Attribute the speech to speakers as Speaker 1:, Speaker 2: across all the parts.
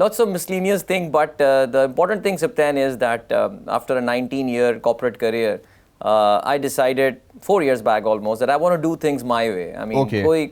Speaker 1: lots of miscellaneous thing, but the important thing Siptan is that after a 19-year corporate career, I decided 4 years back almost that I want to do things my way. I mean,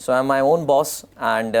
Speaker 1: So I'm my own boss and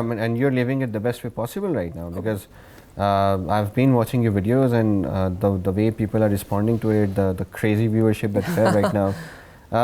Speaker 2: and you're living it the best way possible right now, because I've been watching your videos and the way people are responding to it, the crazy viewership that you have right now.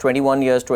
Speaker 1: 20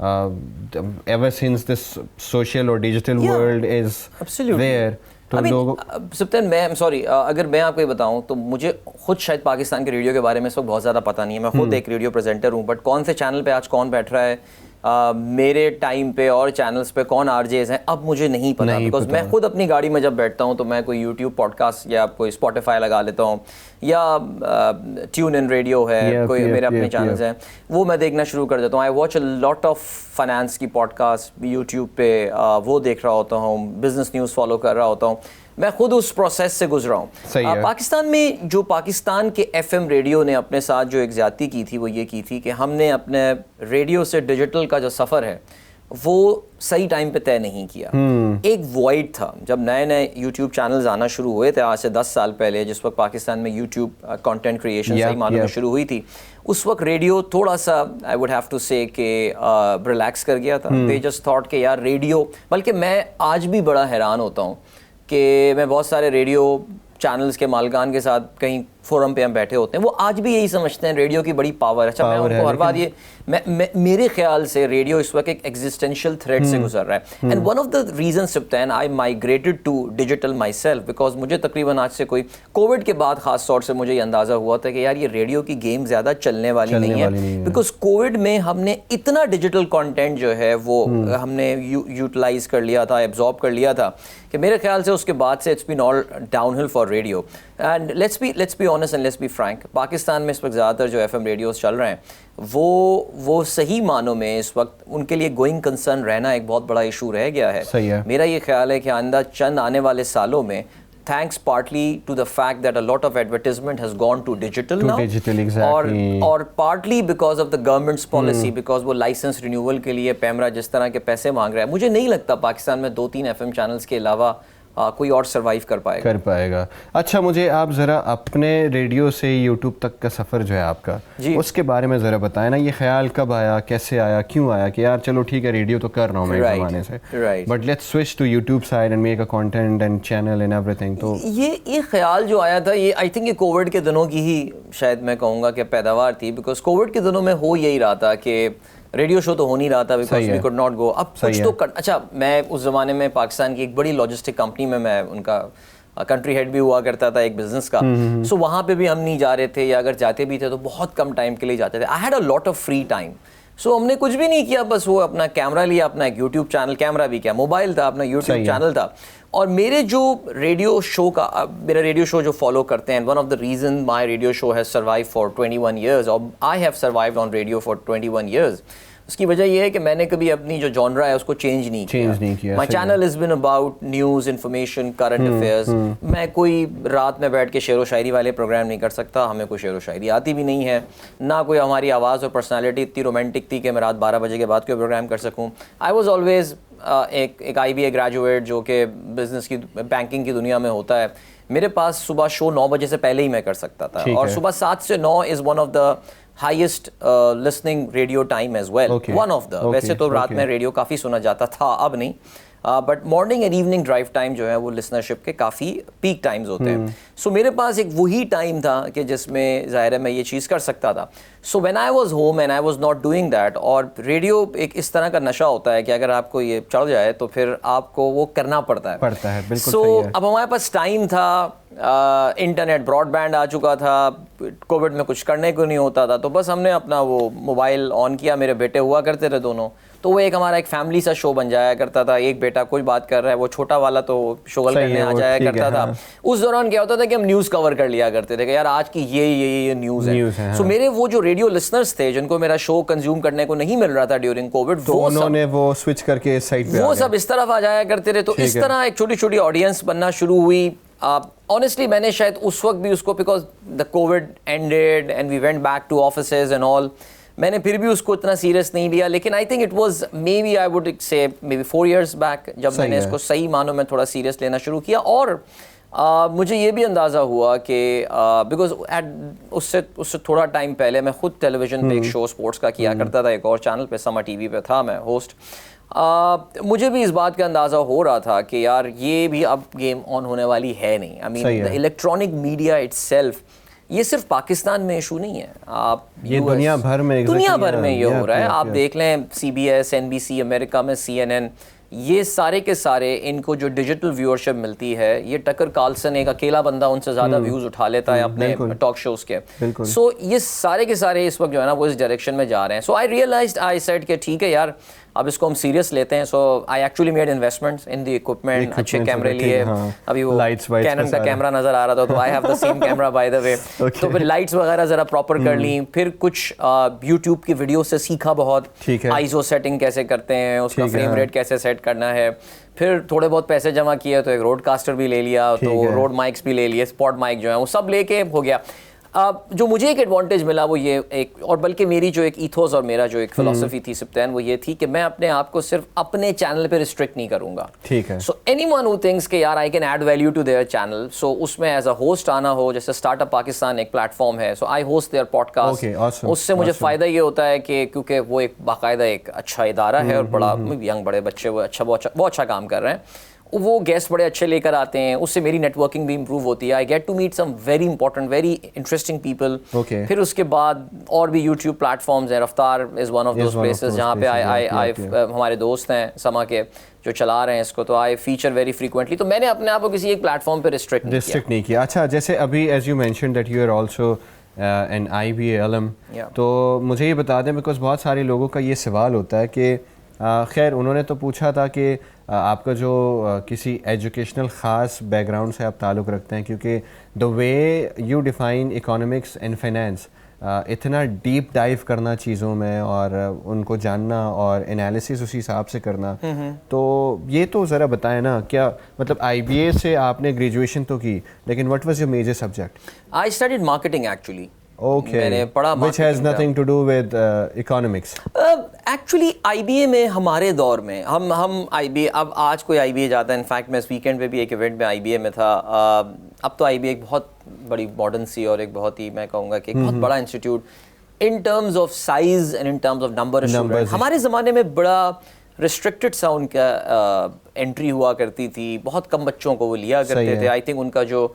Speaker 2: ever since this social or digital world is there, تو لوگوں
Speaker 1: سبتن میں sorry اگر میں آپ کو یہ بتاؤں تو مجھے خود شاید پاکستان کے ریڈیو کے بارے میں اس وقت بہت زیادہ پتہ نہیں ہے. میں خود ایک ریڈیو پریزنٹر ہوں, بٹ کون سے چینل پہ آج کون بیٹھ رہا ہے میرے ٹائم پہ اور چینلز پہ کون آر جیز ہیں اب مجھے نہیں پتا, بیکاز میں خود اپنی گاڑی میں جب بیٹھتا ہوں تو میں کوئی یوٹیوب پوڈ کاسٹ یا کوئی اسپوٹیفائی لگا لیتا ہوں, یا ٹیون ان ریڈیو ہے, کوئی میرے اپنے چینلز ہیں وہ میں دیکھنا شروع کر دیتا ہوں. I watch a lot of finance کی پوڈ کاسٹ یوٹیوب پہ, وہ دیکھ رہا ہوتا ہوں, بزنس نیوز فالو کر رہا ہوتا ہوں. میں خود اس پروسیس سے گزرا ہوں. پاکستان میں جو پاکستان کے ایف ایم ریڈیو نے اپنے ساتھ جو ایک زیادتی کی تھی وہ یہ کی تھی کہ ہم نے اپنے ریڈیو سے ڈیجیٹل کا جو سفر ہے وہ صحیح ٹائم پہ طے نہیں کیا. ایک وائڈ تھا جب نئے نئے یوٹیوب چینلز آنا شروع ہوئے تھے آج سے 10 سال پہلے, جس وقت پاکستان میں یوٹیوب کانٹینٹ کریشن صحیح معنوں میں شروع ہوئی تھی. اس وقت ریڈیو تھوڑا سا آئی ووڈ ہیو ٹو سے کہ ریلیکس کر گیا تھا. دے جسٹ تھاٹ کہ یار ریڈیو, بلکہ میں آج بھی بڑا حیران ہوتا ہوں کہ میں بہت سارے ریڈیو چینلز کے مالکان کے ساتھ کہیں فورم پہ ہم بیٹھے ہوتے ہیں, وہ آج بھی یہی سمجھتے ہیں ریڈیو کی بڑی پاور ہے. اچھا میں ان کو ہر بار یہ میرے خیال سے ریڈیو اس وقت ایک ایگزسٹینشیل تھریٹ سے گزر رہا ہے. And one of the reason سبتین I migrated to digital myself, because مجھے تقریباً آج سے کوئی کووڈ کے بعد خاص طور سے مجھے یہ اندازہ ہوا تھا کہ یار یہ ریڈیو کی گیم زیادہ چلنے والی نہیں ہے, بیکاز کووڈ میں ہم نے اتنا ڈیجیٹل کانٹینٹ جو ہے وہ ہم نے یوٹیلائز کر لیا تھا, ایبزارب کر لیا تھا, کہ میرے خیال سے اس کے بعد سے it's been all downhill for radio. And let's be honest and let's be frank, Pakistan میں اس وقت زیادہ تر جو ایف ایم ریڈیوز چل رہے ہیں وہ صحیح معنوں میں اس وقت ان کے لیے گوئنگ کنسرن رہنا ایک بہت بڑا ایشو رہ گیا ہے. میرا یہ خیال ہے کہ آئندہ چند آنے والے سالوں میں thanks partly to the fact that a lot of advertisement has gone to digital now, اور partly because of the government's policy, because وہ license renewal کے لیے پیمرا جس طرح کے پیسے مانگ رہا ہے, مجھے نہیں لگتا پاکستان میں 2-3 ایف ایم چینلز کے علاوہ کوئی اور سروائیو کر پائے گا.
Speaker 2: اچھا مجھے آپ ذرا اپنے ریڈیو سے یوٹیوب تک کا سفر جو ہے آپ کا اس کے بارے میں ذرا بتائیں نا. یہ خیال کب آیا, کیسے آیا, کیوں آیا کہ یار چلو ٹھیک ہے ریڈیو تو کر رہا ہوں میں ایک زمانے سے, but let's switch to YouTube side and make a content and channel and everything. تو
Speaker 1: یہ خیال جو آیا تھا یہ آئی تھنک یہ کووڈ کے دنوں کی ہی شاید میں کہوں گا کہ پیداوار تھی, بیکاز کووڈ کے دنوں میں ہو یہی رہا تھا کہ ریڈیو شو تو ہو نہیں رہا تھا, because we could not go. اب کچھ تو اچھا میں اس زمانے میں پاکستان کی ایک بڑی لاجسٹک کمپنی میں ان کا کنٹری ہیڈ بھی ہوا کرتا تھا ایک بزنس کا, سو وہاں پہ بھی ہم نہیں جا رہے تھے, یا اگر جاتے بھی تھے تو بہت کم ٹائم کے لیے جاتے تھے. I had a lot of free time, so ہم نے کچھ بھی نہیں کیا, بس وہ اپنا کیمرہ لیا, اپنا ایک یوٹیوب چینل, کیمرہ بھی کیا, موبائل تھا, اپنا یوٹیوب چینل تھا. اور میرے جو ریڈیو شو کا میرا ریڈیو شو جو فالو کرتے ہیں, one of the reason my radio show has survive for 21 years, اور I have survived on radio for 21 years. اس کی وجہ یہ ہے کہ میں نے کبھی اپنی جو جانرا ہے اس کو چینج نہیں کیا. My channel is been about news, information, current affairs. میں کوئی رات میں بیٹھ کے شعر و شاعری والے پروگرام نہیں کر سکتا, ہمیں کوئی شعر و شاعری آتی بھی نہیں ہے, نہ کوئی ہماری آواز اور پرسنالٹی اتنی رومانٹک تھی کہ میں رات 12 بجے کے بعد کوئی پروگرام کر سکوں. آئی واز آلویز ایک آئی بی اے گریجویٹ جو کہ بزنس کی بینکنگ کی دنیا میں ہوتا ہے. میرے پاس صبح شو 9 بجے سے پہلے ہی میں کر سکتا تھا, اور صبح 7 سے 9 is one of the highest listening radio time as well, one of the. ویسے تو رات میں ریڈیو کافی سنا جاتا تھا, اب نہیں, but morning and evening drive time جو ہے وہ لسنرشپ کے کافی پیک ٹائمز ہوتے ہیں. سو میرے پاس ایک وہی ٹائم تھا کہ جس میں ظاہر ہے میں یہ چیز کر سکتا تھا. So when I was home and I was not doing that, اور ریڈیو ایک اس طرح کا نشہ ہوتا ہے کہ اگر آپ کو یہ چڑھ جائے تو پھر آپ کو وہ کرنا پڑتا ہے. سو اب ہمارے پاس ٹائم تھا, انٹرنیٹ براڈ بینڈ آ چکا تھا, کووڈ میں کچھ کرنے کو نہیں ہوتا تھا, تو بس ہم نے اپنا وہ موبائل آن کیا, میرے بیٹے ہوا کرتے تھے دونوں, تو وہ ایک ہمارا ایک فیملی سا شو بن جایا کرتا تھا. ایک بیٹا کوئی بات کر رہا ہے, وہ چھوٹا والا تو شغل کرنے آ جایا کرتا تھا. اس دوران کیا ہوتا تھا کہ ہم نیوز کور کر لیا کرتے تھے کہ یار آج کی یہ نیوز ہے. سو میرے وہ جو ریڈیو لسنرز تھے جن کو میرا شو کنزیوم کرنے کو نہیں مل رہا تھا ڈیورنگ کووڈ,
Speaker 2: تو انہوں نے وہ سوئچ کر کے سائٹ پہ
Speaker 1: وہ سب اس طرف آ جایا کرتے رہے. تو اس طرح ایک چھوٹی چھوٹی آڈینس بننا شروع ہوئی. آنیسٹلی میں نے شاید اس وقت بھی اس کو, because the covid ended and we went back to offices and all, میں نے پھر بھی اس کو اتنا سیریس نہیں لیا. لیکن I think it was maybe I would say may be 4 years back جب میں نے اس کو صحیح معنوں میں تھوڑا سیریس لینا شروع کیا. اور مجھے یہ بھی اندازہ ہوا کہ بیکاز اس سے تھوڑا ٹائم پہلے میں خود ٹیلی ویژن پہ ایک شو اسپورٹس کا کیا کرتا تھا, ایک اور چینل پہ سما ٹی وی پہ تھا میں ہوسٹ. مجھے بھی اس بات کا اندازہ ہو رہا تھا کہ یار یہ بھی اب گیم آن ہونے والی ہے نہیں. I mean the electronic media itself, یہ صرف پاکستان میں ایشو نہیں ہے, آپ
Speaker 2: یہ دنیا بھر میں
Speaker 1: یہ ہو رہا ہے. آپ دیکھ لیں CBS, NBC, امریکہ میں CNN, یہ سارے کے سارے ان کو جو ڈیجیٹل ویورشپ ملتی ہے یہ ٹکر کارلسن ایک اکیلا بندہ ان سے زیادہ ویوز اٹھا لیتا ہے اپنے ٹاک شوز کے. سو یہ سارے کے سارے اس وقت جو ہے نا وہ اس ڈائریکشن میں جا رہے ہیں. So I realised, I said کہ ٹھیک ہے یار اب اس کو ہم سیریس لیتے ہیں. So I actually made investments in the equipment, اچھے کیمرے لیے. ابھی وہ کینن کا کیمرہ نظر آ رہا تھا تو I have the same camera by the way. تو پھر لائٹس وغیرہ ذرا پراپر کر لیں, پھر کچھ یوٹیوب کی ویڈیو سے سیکھا بہت, آئیزو سیٹنگ کیسے کرتے ہیں, اس کا فریم ریٹ کیسے سیٹ کرنا ہے. پھر تھوڑے بہت پیسے جمع کیے تو ایک روڈ کاسٹر بھی لے لیا, تو روڈ مائکس بھی لے لیے, اسپاٹ مائک جو ہیں وہ سب لے کے ہو گیا. جو مجھے ایک ایڈوانٹیج ملا وہ یہ ایک, اور بلکہ میری جو ایک ایتھوس اور میرا جو ایک فلسفی تھی سبطین وہ یہ تھی کہ میں اپنے آپ کو صرف اپنے چینل پہ ریسٹرکٹ نہیں کروں گا.
Speaker 2: ٹھیک ہے.
Speaker 1: So anyone who thanks کہ یار I can add value to their channel, so اس میں ایز اے ہوسٹ آنا ہو, جیسے اسٹارٹ اپ پاکستان ایک پلیٹ فارم ہے, سو آئی ہوسٹ دیئر پوڈ کاسٹ. اس سے مجھے فائدہ یہ ہوتا ہے کہ کیونکہ وہ ایک باقاعدہ ایک اچھا ادارہ ہے اور بڑا ینگ بڑے بچے وہ بہت اچھا کام کر رہے ہیں, وہ گیسٹ بڑے اچھے لے کر آتے ہیں, اس سے میری نیٹ ورکنگ بھی امپروو ہوتی ہے. I get to meet some very important very interesting people. پھر اس کے بعد اور بھی یوٹیوب پلیٹ فارمز ہیں, رفتار از ون آف دوز پلیسز جہاں پہ ہمارے دوست ہیں سما کے جو چلا رہے ہیں اس کو, تو آئی فیچر ویری فریکوینٹلی. تو میں نے اپنے آپ کو کسی ایک پلیٹ فارم پہ ریسٹرکٹ نہیں کیا.
Speaker 2: اچھا, جیسے ابھی as you mention that you are also an IBA alum, تو مجھے یہ بتا دیں بیکاز بہت سارے لوگوں کا یہ سوال ہوتا ہے کہ خیر انہوں نے تو پوچھا تھا کہ آپ کا جو کسی ایجوکیشنل خاص بیک گراؤنڈ سے آپ تعلق رکھتے ہیں, کیونکہ the way you define economics and finance, اتنا ڈیپ ڈائیو کرنا چیزوں میں اور ان کو جاننا اور انالیسس اسی حساب سے کرنا, تو یہ تو ذرا بتائیں نا, کیا مطلب IBA سے آپ نے گریجویشن تو کی لیکن what was your major subject?
Speaker 1: I studied marketing actually.
Speaker 2: میں نے پڑھا which has nothing to do with economics.
Speaker 1: Actually IBA میں ہمارے دور میں ہم IBA, اب آج کوئی IBA جاتا ہے, انفیکٹ میں اس ویکینڈ پہ بھی ایک ایونٹ میں IBA میں تھا. اب تو IBA ایک بہت بڑی ماڈرن سی اور ایک بہت ہی میں کہوں گا کہ ایک بہت بڑا institute in terms of size and in terms of number of students. ہمارے زمانے میں بڑا ریسٹرکٹڈ سا ان کا انٹری ہوا کرتی تھی, بہت کم بچوں کو وہ لیا کرتے تھے. آئی تھنک ان کا جو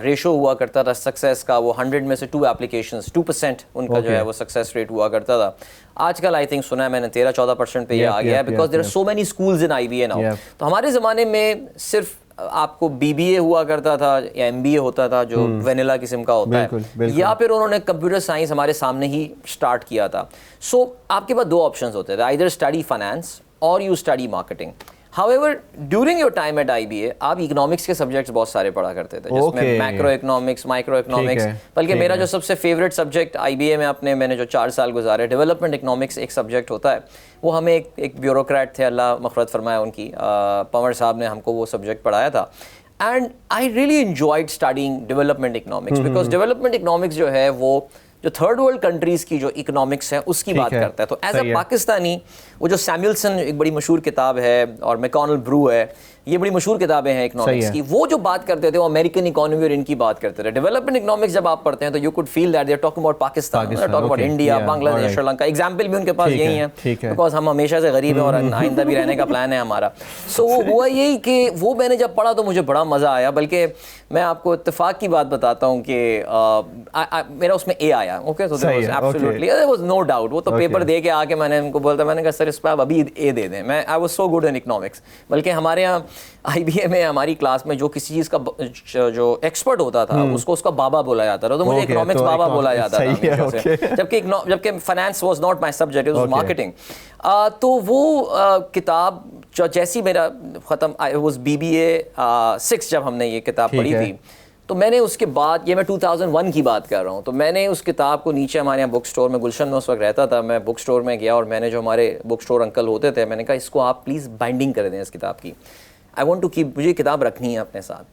Speaker 1: ریشو ہوا کرتا تھا سکسیس کا وہ 100 میں سے 2 ایپلیکیشنز 2% ان کا جو ہے وہ سکسیس ریٹ ہوا کرتا تھا. آج کل آئی تھنک سنا ہے میں نے 13-14% پہ یہ آ گیا ہے, because there are so many schools in IBA now. تو ہمارے زمانے میں صرف آپ کو BBA ہوا کرتا تھا یا MBA ہوتا تھا جو وینیلا قسم کا ہوتا ہے, یا پھر انہوں نے کمپیوٹر سائنس ہمارے سامنے ہی اسٹارٹ کیا تھا. سو آپ کے پاس 2 آپشنز ہوتے تھے, آئیدر اسٹڈی فائنانس اور you study marketing. However, during your time at IBA, آپ اکنامکس کے سبجیکٹس بہت سارے پڑھا کرتے تھے, جس میں میکرو اکنامکس, مائکرو اکنامکس, بلکہ میرا جو سب سے فیوریٹ سبجیکٹ IBA میں میں نے جو 4 سال گزارے, ڈیولپمنٹ اکنامکس ایک سبجیکٹ ہوتا ہے. وہ ہمیں ایک بیوروکریٹ تھے, اللہ مغفرت فرمائے ان کی, پنور صاحب نے ہم کو وہ سبجیکٹ پڑھایا تھا. And I really enjoyed studying development economics, because development economics جو ہے وہ جو تھرڈ ورلڈ کنٹریز کی جو اکنامکس ہے اس کی بات کرتا ہے. تو ایز اے پاکستانی وہ جو سیمولسن ایک بڑی مشہور کتاب ہے اور میکونل برو ہے, یہ بڑی مشہور کتابیں ہیں اکنامکس کی, وہ جو بات کرتے تھے وہ امریکن اکنامی اور ان کی بات کرتے تھے. ڈیولپمنٹ اکنامکس جب آپ پڑھتے ہیں تو you could feel that they are talking about Pakistan, talking about India, Bangladesh, Sri Lanka. Example بھی ان کے پاس یہی ہیں بیکاز ہم ہمیشہ سے غریب ہیں اور آئندہ بھی رہنے کا پلان ہے ہمارا. سو وہ ہوا یہی کہ وہ میں نے جب پڑھا تو مجھے بڑا مزہ آیا, بلکہ میں آپ کو اتفاق کی بات بتاتا ہوں کہ میرا اس میں A آیا. Okay, so absolutely there was no doubt. وہ تو پیپر دے کے آ کے میں نے ان کو بولتا, میں نے کہا سر اس پہ آپ ابھی A دے دیں. میں I was so good in economics. بلکہ ہمارے یہاں IBA میں ہماری کلاس میں جو کسی چیز کا جو ایکسپرٹ ہوتا تھا اس کو اس کا بابا بولا جاتا تھا, تو مجھے اکنامکس بابا بولا جاتا تھا, جبکہ finance was not my subject, it was marketing. تو وہ کتاب جیسی میرا ختم, I was BBA 6 جب ہم نے یہ کتاب پڑھی تھی, تو میں نے اس کے بعد, یہ میں 2001 کی بات کر رہا ہوں, تو میں نے اس کتاب کو نیچے ہمارے یہاں بک سٹور میں, گلشن میں اس وقت رہتا تھا, میں بک سٹور میں گیا اور میں نے جو ہمارے بک سٹور انکل ہوتے تھے, میں نے کہا اس کو آپ پلیز بائنڈنگ کر دیں اس کتاب کی, آئی وانٹ ٹو کیپ, مجھے کتاب رکھنی ہے اپنے ساتھ.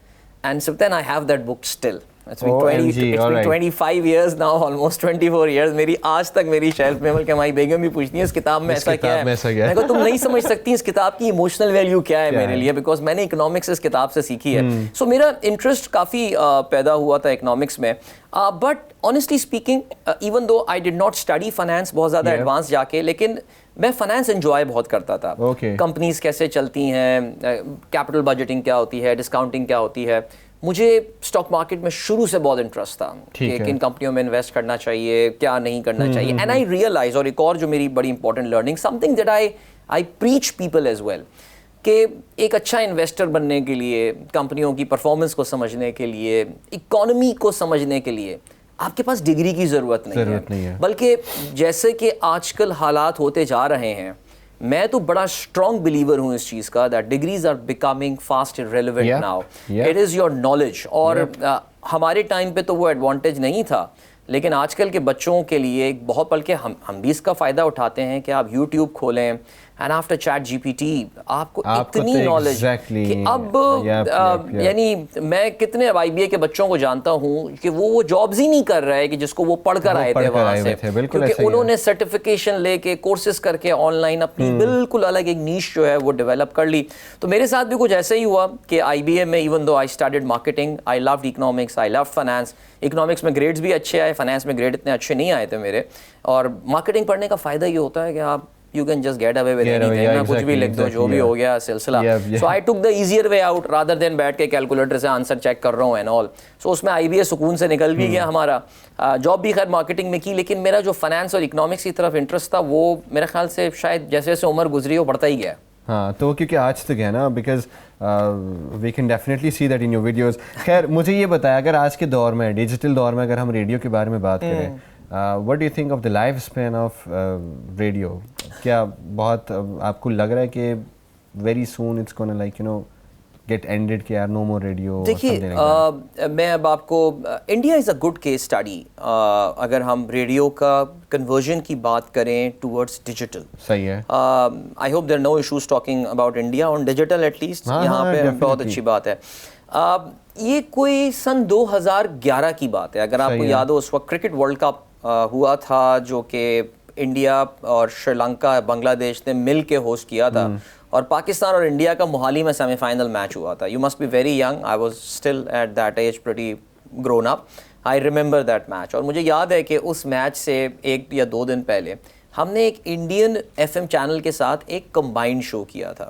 Speaker 1: And Sibtain I have that book still. It's been 25 years now, almost 24 years. میری آج تک میری شیلف میں, بلکہ ہماری بیگم بھی پوچھتی ہے اس کتاب میں ایسا کیا ہے. میں کہا تم نہیں سمجھ سکتی اس کتاب کی ایموشنل ویلیو کیا ہے میرے لیے, بیکاز میں نے اکنامکس اس کتاب سے سیکھی ہے. سو میرا انٹرسٹ کافی پیدا ہوا تھا اکنامکس میں. But honestly speaking, even though I did not study finance بہت زیادہ ایڈوانس جا کے, لیکن میں فائنانس انجوائے بہت کرتا تھا. کمپنیز کیسے چلتی ہیں, کیپٹل بجٹنگ کیا ہوتی ہے, ڈسکاؤنٹنگ کیا ہوتی ہے. مجھے اسٹاک مارکیٹ میں شروع سے بہت انٹرسٹ تھا کہ کن کمپنیوں میں انویسٹ کرنا چاہیے, کیا نہیں کرنا چاہیے. اینڈ آئی ریئلائز, اور ایک اور جو میری بڑی important learning, something that I preach people as well, کہ ایک اچھا انویسٹر بننے کے لیے, کمپنیوں کی پرفارمنس کو سمجھنے کے لیے, اکانومی کو سمجھنے کے لیے آپ کے پاس ڈگری کی ضرورت نہیں ہے, بلکہ جیسے کہ آج کل حالات ہوتے جا رہے ہیں, میں تو بڑا اسٹرانگ بلیور ہوں اس چیز کا, that degrees are becoming fast relevant now, it is your knowledge. اور ہمارے ٹائم پہ تو وہ ایڈوانٹیج نہیں تھا, لیکن آج کل کے بچوں کے لیے بہت, بلکہ ہم بھی اس کا فائدہ اٹھاتے ہیں کہ آپ یوٹیوب کھولیں and after chat GPT آپ کو اتنی نالج کہ اب یعنی میں کتنے آئی بی اے کے بچوں کو جانتا ہوں کہ وہ جابز ہی نہیں کر رہے کہ جس کو وہ پڑھ کر آئے تھے وہاں سے, کیونکہ انہوں نے سرٹیفکیشن لے کے کورسز کر کے آن لائن اپنی بالکل الگ ایک نیش جو ہے وہ ڈیولپ کر لی. تو میرے ساتھ بھی کچھ ایسا ہی ہوا کہ آئی بی اے میں even though I started marketing, I loved economics, I love finance. Economics میں گریڈز بھی اچھے آئے, فائنانس میں گریڈ اتنے اچھے نہیں آئے تھے میرے. اور مارکیٹنگ پڑھنے کا فائدہ یہ ہوتا ہے کہ آپ you can just get away with anything, کچھ بھی لکھ دو, جو بھی ہو گیا سلسلہ. So I took the easier way out rather than بیٹھ کے کیلکولیٹر سے آنسر چیک کر رہا ہوں and all. So اس میں آئی بی اے سکون سے نکل بھی گیا ہمارا. جاب بھی خیر مارکیٹنگ میں کی, لیکن میرا جو فائنانس اور اکنامکس کی طرف انٹرسٹ تھا وہ میرے خیال سے شاید جیسے جیسے عمر گزری وہ بڑھتا ہی گیا.
Speaker 2: ہاں تو کیونکہ آج تک ہے نا, because we can definitely see that in your videos. خیر مجھے یہ بتایا, اگر آج کے دور میں ڈیجیٹل دور میں اگر ہم ریڈیو کے بارے میں بات کریں, what do you think of the life span of radio? کیا بہت آپ کو لگ رہا ہے کہ very soon it's gonna like you know get ended کہ یار no more radio?
Speaker 1: دیکھیے میں اب آپ کو, India is a good case study اگر ہم ریڈیو کا کنورژن کی بات کریں ٹورڈس ڈیجیٹل.
Speaker 2: صحیح ہے.
Speaker 1: I hope there no issues talking about India on digital at least, یہاں پہ بہت اچھی بات ہے. یہ کوئی سن 2011 کی بات ہے, اگر آپ کو یاد ہو اس وقت کرکٹ ورلڈ کپ ہوا تھا جو کہ انڈیا اور شری لنکا بنگلہ دیش نے مل کے ہوسٹ کیا تھا, اور پاکستان اور انڈیا کا موہالی میں سیمی فائنل میچ ہوا تھا. You must be very young, I was still at that age pretty grown up. I remember that match, اور مجھے یاد ہے کہ اس میچ سے 1 یا 2 دن پہلے ہم نے ایک انڈین ایف ایم چینل کے ساتھ ایک کمبائنڈ شو کیا تھا.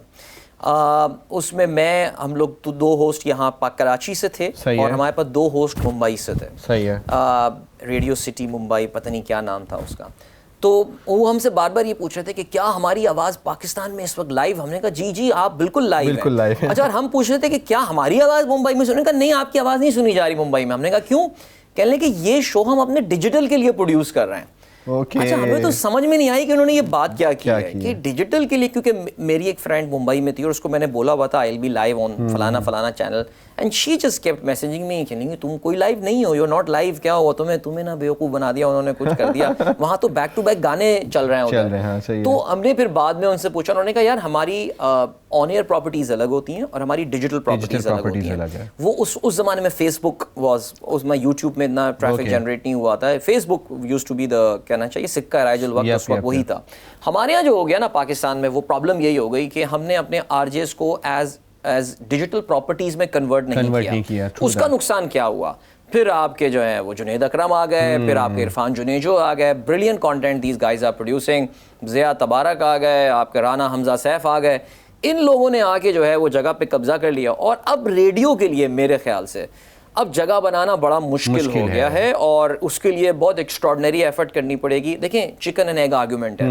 Speaker 1: اس میں ہم لوگ 2 ہوسٹ یہاں کراچی سے تھے, اور ہمارے پاس 2 ہوسٹ ممبئی سے تھے.
Speaker 2: صحیح ہے.
Speaker 1: ریڈیو سٹی ممبئی, پتہ نہیں کیا نام تھا اس کا. تو وہ ہم سے بار بار یہ پوچھ رہے تھے کہ کیا ہماری آواز پاکستان میں اس وقت لائیو؟ ہم نے کہا جی جی آپ بالکل لائیو ہیں. اچھا, اور ہم پوچھ رہے تھے کہ کیا ہماری آواز ممبئی میں سننے کا؟ نہیں, آپ کی آواز نہیں سنی جا رہی ممبئی میں. ہم نے کہا کیوں؟ کہنے لگے کہ یہ شو ہم اپنے ڈیجیٹل کے لیے پروڈیوس کر رہے ہیں. اچھا, ہمیں تو سمجھ میں نہیں آئی کہ انہوں نے یہ بات کیا کی ہے کہ ڈیجیٹل کے لیے, کیونکہ میری ایک فرینڈ ممبئی میں تھی اور اس کو میں نے بولا ہوا تھا آئی ول بی لائیو آن فلانا فلانا channel, and she just kept messaging me کہ تم کوئی لائیو نہیں ہو, یو آر ناٹ لائیو. کیا ہوا تمہیں نا بیوقوف بنا دیا انہوں نے, کچھ کر دیا وہاں تو بیک ٹو بیک گانے چل رہے ہیں. تو ہم نے پھر بعد میں ان سے پوچھا, انہوں نے کہا یار ہماری آن ایئر پراپرٹیز الگ ہوتی ہیں اور ہماری ڈیجیٹل پراپرٹیز الگ ہوتی ہیں. وہ اس زمانے میں فیس بک واز, اس میں یوٹیوب میں اتنا ٹریفک جنریٹ نہیں ہوا تھا. Facebook used to be the, کہنا چاہیے سکہ رائج الوقت, اس وقت وہی تھا. ہمارے یہاں جو ہو گیا نا پاکستان میں, وہ پرابلم یہی ہو گئی کہ ہم نے اپنے آر جے ایس کو ایز ڈیجیٹل پراپرٹیز میں کنورٹ نہیں کیا. اس کا نقصان کیا ہوا؟ پھر آپ کے جو ہیں وہ جنید اکرم آ گئے, پھر آپ کے عرفان جنیجو آ گئے, brilliant content these guys are producing, Zia Tabarak آ گئے, آپ کے رانا حمزہ سیف آ گئے. ان لوگوں نے آ کے جو ہے وہ جگہ پہ قبضہ کر لیا, اور اب ریڈیو کے لیے میرے خیال سے اب جگہ بنانا بڑا مشکل ہو گیا ہے, اور اس کے لیے بہت ایکسٹراڈنری ایفرٹ کرنی پڑے گی. دیکھیں چکن اینڈ ایگ آرگیومنٹ ہے.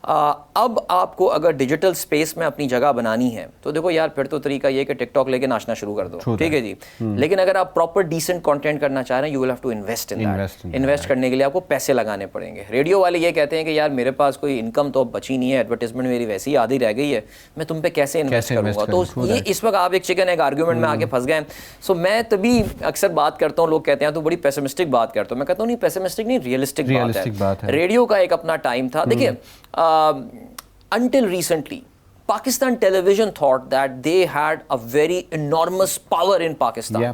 Speaker 1: اب آپ کو اگر ڈیجیٹل سپیس میں اپنی جگہ بنانی ہے تو دیکھو یار, پھر تو طریقہ یہ کہ ٹک ٹاک لے کے ناچنا شروع کر دو, ٹھیک ہے جی. لیکن اگر آپ پراپر ڈیسنٹ کانٹینٹ کرنا چاہ رہے ہیں, you will have to invest in that. Invest کرنے کے لیے آپ کو پیسے لگانے پڑیں گے. ریڈیو والے یہ کہتے ہیں کہ یار میرے پاس کوئی انکم تو اب بچی نہیں ہے, ایڈورٹیزمنٹ میری ویسی ہی آدھی رہ گئی ہے, میں تم پہ کیسے انویسٹ کروں گا؟ تو یہ اس وقت آپ ایک چکن ایگ آرگیومنٹ میں آ کے پھنس گئے. سو میں تبھی اکثر بات کرتا ہوں, لوگ کہتے ہیں تو بڑی پیسمسٹک بات کرتا ہوں. میں کہتا ہوں نہیں, پیسمسٹک نہیں, ریئلسٹک بات ہے. ریڈیو کا ایک اپنا ٹائم تھا. دیکھیے until recently Pakistan television thought that they had a very enormous power in Pakistan.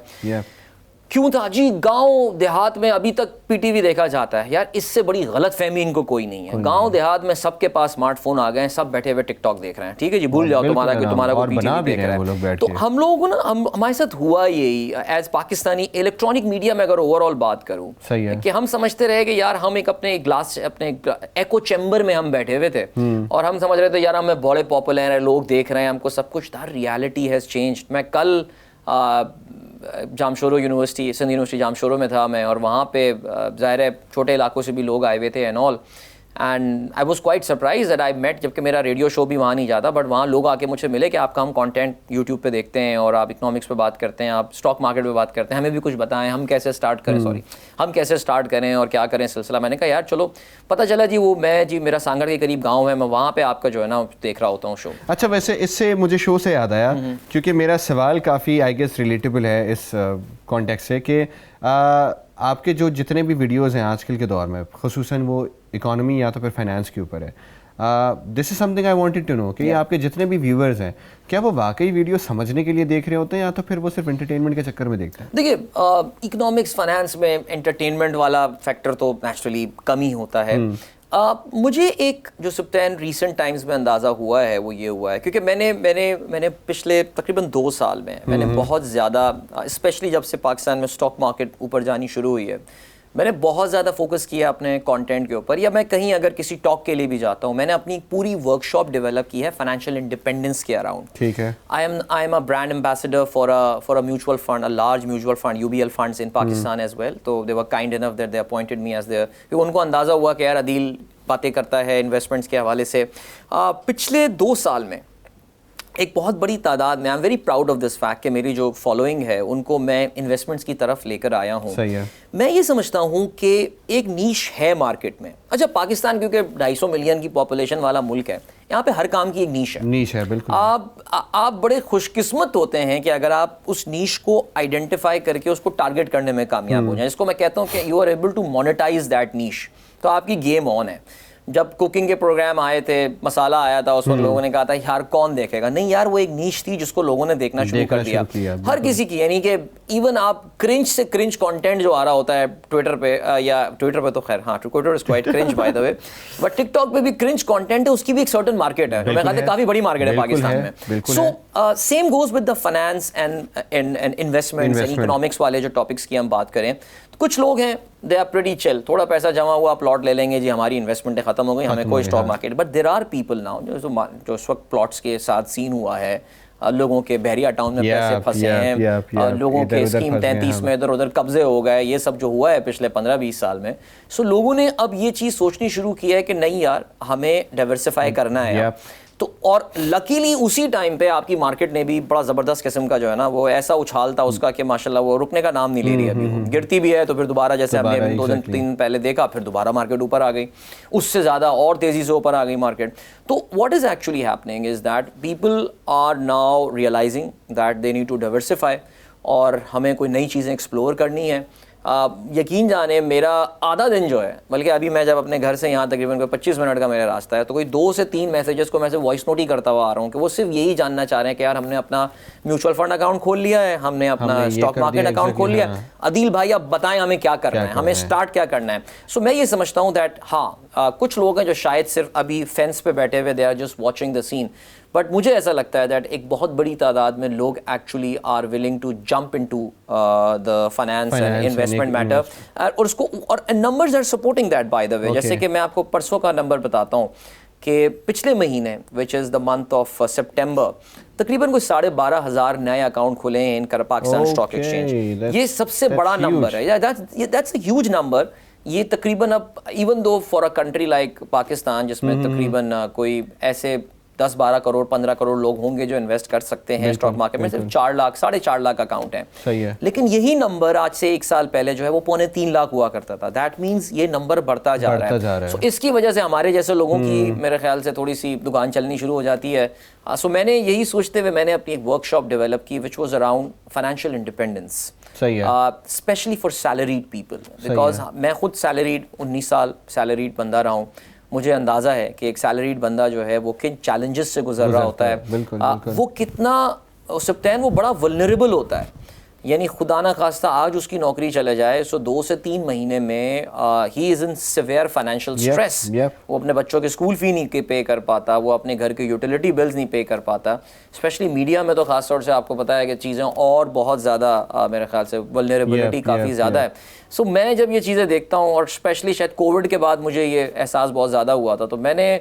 Speaker 1: کیوں تھا جی؟ گاؤں دیہات میں ابھی تک پی ٹی وی دیکھا جاتا ہے. یار اس سے بڑی غلط فہمی ان کو کوئی نہیں ہے. گاؤں دیہات میں سب کے پاس اسمارٹ فون آ گئے ہیں, سب بیٹھے ہوئے ٹک ٹاک دیکھ رہے ہیں, ٹھیک ہے جی, بھول جاؤ تمہارا کوئی پی ٹی وی دیکھ رہا ہے. تو ہم لوگوں کو نا, ہمارے ساتھ ہوا یہی ایز پاکستانی الیکٹرانک میڈیا میں اگر اوور آل بات کروں کہ ہم سمجھتے رہے کہ یار ہم ایک اپنے گلاس, اپنے ایکو چیمبر میں ہم بیٹھے ہوئے تھے, اور ہم سمجھ رہے تھے یار ہمیں بڑے پاپولر ہیں, لوگ دیکھ رہے ہیں ہم کو سب کچھ. The reality has changed. میں کل جامشورو یونیورسٹی, سندھ یونیورسٹی جامشورو میں تھا میں, اور وہاں پہ ظاہر ہے چھوٹے علاقوں سے بھی لوگ آئے ہوئے تھے and all. And I was quite surprise that I met, جبکہ میرا ریڈیو شو بھی وہاں نہیں جاتا, بٹ وہاں لوگ آ کے مجھ سے ملے کہ آپ کا ہم کانٹینٹ یوٹیوب پہ دیکھتے ہیں اور آپ اکنامکس پہ بات کرتے ہیں, آپ اسٹاک مارکیٹ پہ بات کرتے ہیں, ہمیں بھی کچھ بتائیں ہم کیسے اسٹارٹ کریں, ہم کیسے اسٹارٹ کریں اور کیا کریں سلسلہ. میں نے کہا یار چلو پتہ چلا جی وہ میں جی میرا سانگڑ کے قریب گاؤں ہے, میں وہاں پہ آپ کا جو ہے نا دیکھ رہا ہوتا ہوں شو.
Speaker 2: اچھا ویسے اس سے مجھے شو سے یاد آیا, کیونکہ میرا سوال کافی آئی گیس ریلیٹیبل ہے اس کانٹیکٹ سے, کہ آپ کے جو جتنے بھی ویڈیوز ہیں آج کل کے دور میں, خصوصاً وہ اکانومی یا تو پھر فائنانس کے اوپر ہے, this is something I wanted to know کہ یہ آپ کے جتنے بھی ویورز ہیں کیا وہ واقعی ویڈیو سمجھنے کے لیے دیکھ رہے ہوتے ہیں یا تو پھر وہ صرف انٹرٹینمنٹ کے چکر میں دیکھتے ہیں؟
Speaker 1: دیکھیے اکنامکس فائنانس میں انٹرٹینمنٹ والا فیکٹر تو نیچرلی کم ہی ہوتا ہے. مجھے ایک جو سبتین ریسنٹ ٹائمز میں اندازہ ہوا ہے وہ یہ ہوا ہے, کیونکہ میں نے پچھلے تقریباً 2 سال میں نے بہت زیادہ, اسپیشلی جب سے پاکستان میں اسٹاک مارکیٹ اوپر جانی شروع ہوئی ہے, میں نے بہت زیادہ فوکس کیا اپنے کانٹینٹ کے اوپر, یا میں کہیں اگر کسی ٹاک کے لیے بھی جاتا ہوں, میں نے اپنی پوری ورک شاپ ڈیولپ کی ہے فائنینشیل انڈیپینڈنس کے اراؤنڈ.
Speaker 2: ٹھیک ہے.
Speaker 1: I am a brand ambassador for a mutual fund, a large mutual fund, UBL funds in Pakistan as well. So they were kind enough that they appointed me as their, کہ ان کو اندازہ ہوا کہ یار عدیل باتیں کرتا ہے انویسٹمنٹس کے حوالے سے. پچھلے 2 سال میں ایک بہت بڑی تعداد میں, I am very proud of this fact کہ میری جو فالوئنگ ہے ان کو میں انویسٹمنٹس کی طرف لے کر آیا ہوں.
Speaker 2: صحیح ہے.
Speaker 1: میں یہ سمجھتا ہوں کہ ایک نیش ہے مارکیٹ میں. اچھا پاکستان کیونکہ 250 ملین کی پاپولیشن والا ملک ہے, یہاں پہ ہر کام کی ایک نیش ہے.
Speaker 2: بالکل.
Speaker 1: آپ بڑے خوش قسمت ہوتے ہیں کہ اگر آپ اس نیش کو آئیڈینٹیفائی کر کے اس کو ٹارگیٹ کرنے میں کامیاب ہو جائیں, جس کو میں کہتا ہوں کہ you are able to monetise that niche, تو آپ کی گیم آن ہے. جب کوکنگ کے پروگرام آئے تھے, مسالہ آیا تھا, اس میں لوگوں نے کہا تھا یار کون دیکھے گا, نہیں یار وہ ایک نیش تھی جس کو لوگوں نے دیکھنا شروع کر دیا, ہر کسی کی. یعنی کہ ایون آپ کرنچ سے کرنچ کانٹینٹ جو آ رہا ہوتا ہے ٹویٹر پہ, یا ٹویٹر پہ تو خیر ہاں Twitter is quite crunch by the way, but TikTok پہ بھی کرنچ کانٹینٹ ہے, اس کی بھی ایک سرٹن مارکیٹ ہے, میں کہتا ہوں کافی بڑی مارکیٹ ہے پاکستان میں. So same goes with the finance and investments and economics والے جو ٹاپکس کی ہم بات کریں, کچھ لوگ ہیں دے آر پریٹی چل, تھوڑا پیسہ جمع ہوا پلاٹ لے لیں گے جی ہماری انویسٹمنٹیں ختم ہو گئی, ہمیں کوئی stock market. But there are people now جو اس وقت پلاٹس کے ساتھ سین ہوا ہے, لوگوں کے بحریہ ٹاؤن میں پیسے پھنسے ہیں, لوگوں کے اسکیم 33 میں ادھر ادھر قبضے ہو گئے, یہ سب جو ہوا ہے پچھلے 15-20 سال میں. سو لوگوں نے اب یہ چیز سوچنی شروع کی ہے کہ نہیں یار ہمیں ڈائیورسیفائی کرنا ہے. تو اور لکیلی اسی ٹائم پہ آپ کی مارکیٹ نے بھی بڑا زبردست قسم کا جو ہے نا وہ ایسا اچھال تھا اس کا کہ ماشاءاللہ وہ رکنے کا نام نہیں لے رہی ابھی, گرتی بھی ہے تو پھر دوبارہ جیسے ہم نے 2 دن پہلے دیکھا, پھر دوبارہ مارکیٹ اوپر آ گئی, اس سے زیادہ اور تیزی سے اوپر آ گئی مارکیٹ. تو what is actually happening is that people are now realising that they need to diversify, اور ہمیں کوئی نئی چیزیں ایکسپلور کرنی ہے. یقین جانے میرا آدھا دن جو ہے, بلکہ ابھی میں جب اپنے گھر سے یہاں تقریباً 25 منٹ کا میرا راستہ ہے, تو کوئی 2 سے 3 میسیجز کو میں سے وائس نوٹ ہی کرتا ہوا آ رہا ہوں کہ وہ صرف یہی جاننا چاہ رہے ہیں کہ یار ہم نے اپنا میوچل فنڈ اکاؤنٹ کھول لیا ہے, ہم نے اپنا اسٹاک مارکیٹ اکاؤنٹ کھول لیا ہے, عدیل بھائی آپ بتائیں ہمیں کیا کرنا ہے, ہمیں اسٹارٹ کیا کرنا ہے. سو میں یہ سمجھتا ہوں دیٹ ہاں کچھ لوگ ہیں جو شاید صرف ابھی فینس پہ بیٹھے ہوئے, they are just watching the scene, but مجھے ایسا لگتا ہے دیٹ ایک بہت بڑی تعداد میں لوگ actually are willing to jump into the finance and investment matter, اور اس کو اور numbers are supporting that by the way. جیسے کہ میں آپ کو پرسوں کا نمبر بتاتا ہوں کہ پچھلے مہینے وچ از دا منتھ آف سپٹمبر تقریباً کوئی 12,500 نئے اکاؤنٹ کھلے ہیں ان کا پاکستان اسٹاک ایکسچینج. یہ سب سے بڑا نمبر ہے, دیٹس اے ہیوج نمبر. یہ تقریباً اب even though for a country like Pakistan جس میں تقریباً کوئی ایسے 10-12 کروڑ 15 کروڑ لوگ ہوں گے جو انویسٹ کر سکتے ہیں اسٹاک مارکیٹ میں, صرف 4 لاکھ 4.5 لاکھ اکاؤنٹ ہیں.
Speaker 2: صحیح ہے.
Speaker 1: لیکن یہی نمبر آج سے 1 سال پہلے جو ہے وہ 2.25 لاکھ ہوا کرتا تھا. دیٹ مینس یہ نمبر بڑھتا جا رہا ہے. سو اس کی وجہ سے ہمارے جیسے لوگوں کی میرے خیال سے تھوڑی سی دکان چلنی شروع ہو جاتی ہے. سو میں نے یہی سوچتے ہوئے میں نے اپنی ایک ورک شاپ ڈیولپ کی which was around financial independence, especially for salaried people, because میں خود سیلریڈ 19 سال سیلریڈ بندہ رہا ہوں. مجھے اندازہ ہے کہ ایک سیلریڈ بندہ جو ہے وہ کن چیلنجز سے گزر رہا ہوتا ہے, وہ کتنا سبتین وہ بڑا ولنریبل ہوتا ہے. یعنی خدا نہ خواستہ آج اس کی نوکری چلے جائے, سو 2 سے 3 مہینے میں ہی از ان سیویئر فائنینشیل اسٹریس. وہ اپنے بچوں کے اسکول فی نہیں پے کر پاتا, وہ اپنے گھر کے یوٹیلیٹی بلز نہیں پے کر پاتا. اسپیشلی میڈیا میں تو خاص طور سے آپ کو پتہ ہے کہ چیزیں اور بہت زیادہ میرے خیال سے ولنریبلٹی کافی زیادہ ہے. سو میں جب یہ چیزیں دیکھتا ہوں, اور اسپیشلی شاید کووڈ کے بعد مجھے یہ احساس بہت زیادہ ہوا تھا, تو میں نے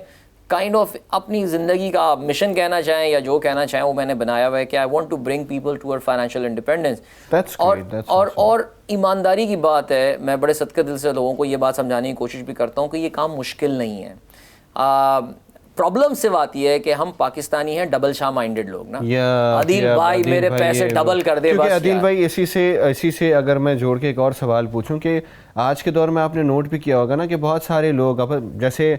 Speaker 1: کائنڈ آف اپنی زندگی کا مشن کہنا چاہیں یا جو کہنا چاہیں وہ میں نے بنایا ہوا ہے کہ I want to bring people toward financial independence. اور ایمانداری کی بات ہے, میں بڑے صدقہ دل سے لوگوں کو یہ بات سمجھانے کی کوشش بھی کرتا ہوں کہ یہ کام مشکل نہیں ہے. پرابلم صرف آتی ہے کہ ہم پاکستانی ہیں ڈبل شاہ مائنڈڈ لوگ نا. عدیل بھائی میرے پیسے ڈبل کر دے بس.
Speaker 2: عدیل بھائی اسی سے اگر میں جوڑ کے ایک اور سوال پوچھوں کہ آج کے دور میں آپ نے نوٹ بھی کیا ہوگا نا کہ بہت سارے لوگ جیسے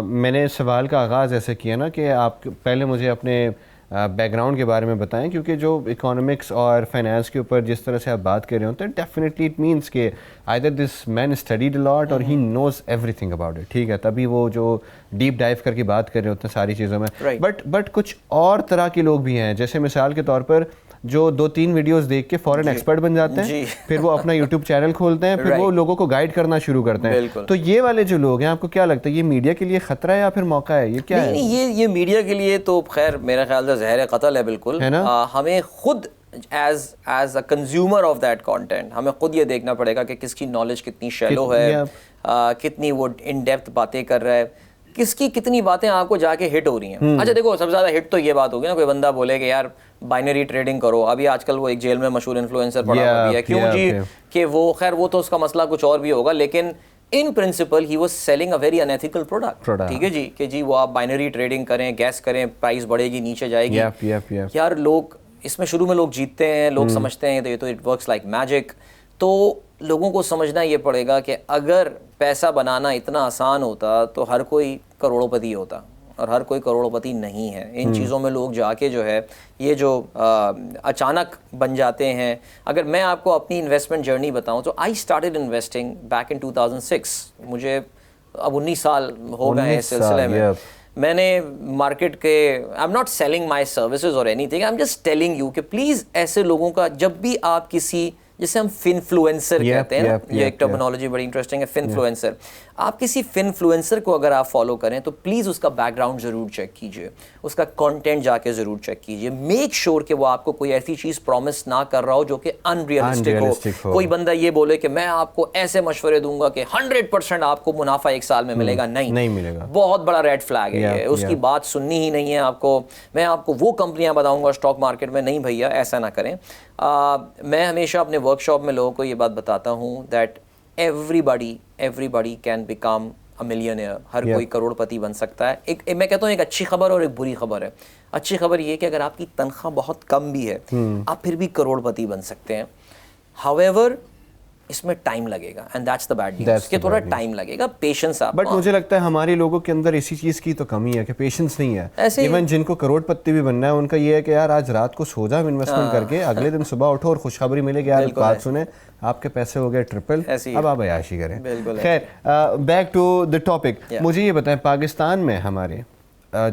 Speaker 2: میں نے سوال کا آغاز ایسے کیا نا کہ آپ پہلے مجھے اپنے بیک گراؤنڈ کے بارے میں بتائیں, کیونکہ جو اکانومکس اور فائنانس کے اوپر جس طرح سے آپ بات کر رہے ہوتے ہیں ڈیفینیٹلی اٹ مینس کہ آئدر دس مین اسٹڈیڈ الاٹ اور ہی نوز ایوری تھنگ اباؤٹ اٹ, ٹھیک ہے, تبھی وہ جو ڈیپ ڈائیو کر کے بات کر رہے ہوتے ہیں ساری چیزوں میں. بٹ کچھ اور طرح کے لوگ بھی ہیں, جیسے مثال کے طور پر جو 2-3 ویڈیوز دیکھ کے فوراً ایکسپرٹ بن جاتے ہیں, پھر وہ اپنا یوٹیوب چینل کھولتے ہیں, پھر وہ لوگوں کو گائیڈ کرنا شروع کرتے ہیں. تو یہ والے جو لوگ ہیں آپ کو کیا لگتا ہے یہ میڈیا کے لیے خطرہ ہے یا پھر موقع ہے, یہ کیا ہے؟
Speaker 1: نہیں, یہ میڈیا کے لیے تو خیر میرا خیال سے زہر قتل ہے بالکل. ہمیں خود as a consumer of that content ہمیں خود یہ دیکھنا پڑے گا کہ کس کی نالج کتنی شیلو ہے, کتنی وہ ان ڈیپتھ باتیں کر رہا ہے, کس کی کتنی باتیں آپ کو جا کے ہٹ ہو رہی ہیں. اچھا دیکھو سب سے زیادہ ہٹ تو یہ بات ہوگی نا, کوئی بندہ بولے کہ یار بائنری ٹریڈنگ کرو. ابھی آج کل وہ ایک جیل میں مشہور انفلوئنسر پڑا ہوا بھی ہے, کیوں جی کہ وہ خیر وہ تو اس کا مسئلہ کچھ اور بھی ہوگا, لیکن in principle he was selling a very unethical product. ٹھیک ہے جی کہ جی وہ آپ بائنری ٹریڈنگ کریں, گیس کریں, پرائز بڑھے گی نیچے جائے گی. یار لوگ اس میں شروع میں لوگ جیتتے ہیں, لوگ سمجھتے ہیں یہ تو اٹ ورکس لائک میجک. تو لوگوں کو سمجھنا یہ پڑے گا کہ اگر پیسہ بنانا اتنا آسان ہوتا تو ہر کوئی کروڑوں پتی ہوتا, اور ہر کوئی کروڑوں پتی نہیں ہے. ان چیزوں میں لوگ جا کے جو ہے یہ جو اچانک بن جاتے ہیں. اگر میں آپ کو اپنی انویسٹمنٹ جرنی بتاؤں تو I started investing back in 2006. مجھے اب 19 سال ہو گئے ہیں اس سلسلے میں. میں نے مارکیٹ کے I am not selling my services اور anything, I am just telling you کہ پلیز ایسے لوگوں کا جب بھی آپ کسی جسے ہم فنفلوئنسر کہتے ہیں, یہ ایک ٹرمینالوجی بڑی انٹرسٹنگ ہے فنفلوئنسر. آپ کسی فنفلوئنسر کو اگر آپ فالو کریں تو پلیز اس کا بیک گراؤنڈ ضرور چیک کیجیے, اس کا کانٹینٹ جا کے ضرور چیک کیجیے. میک شیور کہ وہ آپ کو کوئی ایسی چیز پرومس نہ کر رہا ہو جو کہ ان ریئلسٹک ہو. کوئی بندہ یہ بولے کہ میں آپ کو ایسے مشورے دوں گا کہ 100% آپ کو منافع ایک سال میں ملے گا, نہیں ملے گا. بہت بڑا ریڈ فلیگ ہے یہ, اس کی بات سننی ہی نہیں ہے آپ کو. میں آپ کو وہ کمپنیاں بتاؤں گا اسٹاک مارکیٹ میں, نہیں بھیا ایسا نہ کریں. میں ہمیشہ اپنے ورک شاپ میں لوگوں کو یہ بات بتاتا ہوں that everybody can become a millionaire. ہر کوئی کروڑ پتی بن سکتا ہے. ایک میں کہتا ہوں ایک اچھی خبر اور ایک بری خبر ہے. اچھی خبر یہ کہ اگر آپ کی تنخواہ بہت کم بھی ہے آپ پھر بھی کروڑ پتی بن سکتے ہیں. however اس میں ٹائم لگے گا, and that's the bad news کہ تھوڑا ٹائم لگے گا, پیشنس. آپ
Speaker 2: بٹ مجھے لگتا ہے ہمارے لوگوں کے اندر اسی چیز کی تو کمی ہے کہ پیشنس نہیں ہے. ایون جن کو کروڑ پتی بھی بننا ہے ان کا یہ ہے کہ یار آج رات کو سو جاؤ انویسٹمنٹ کر کے, اگلے دن صبح اٹھو اور خوشخبری ملے کہ یار بات سنیں آپ کے پیسے ہو گئے ٹرپل, اب آپ عیاشی کریں. خیر بیک ٹو دا ٹاپک, مجھے یہ بتائیں پاکستان میں ہمارے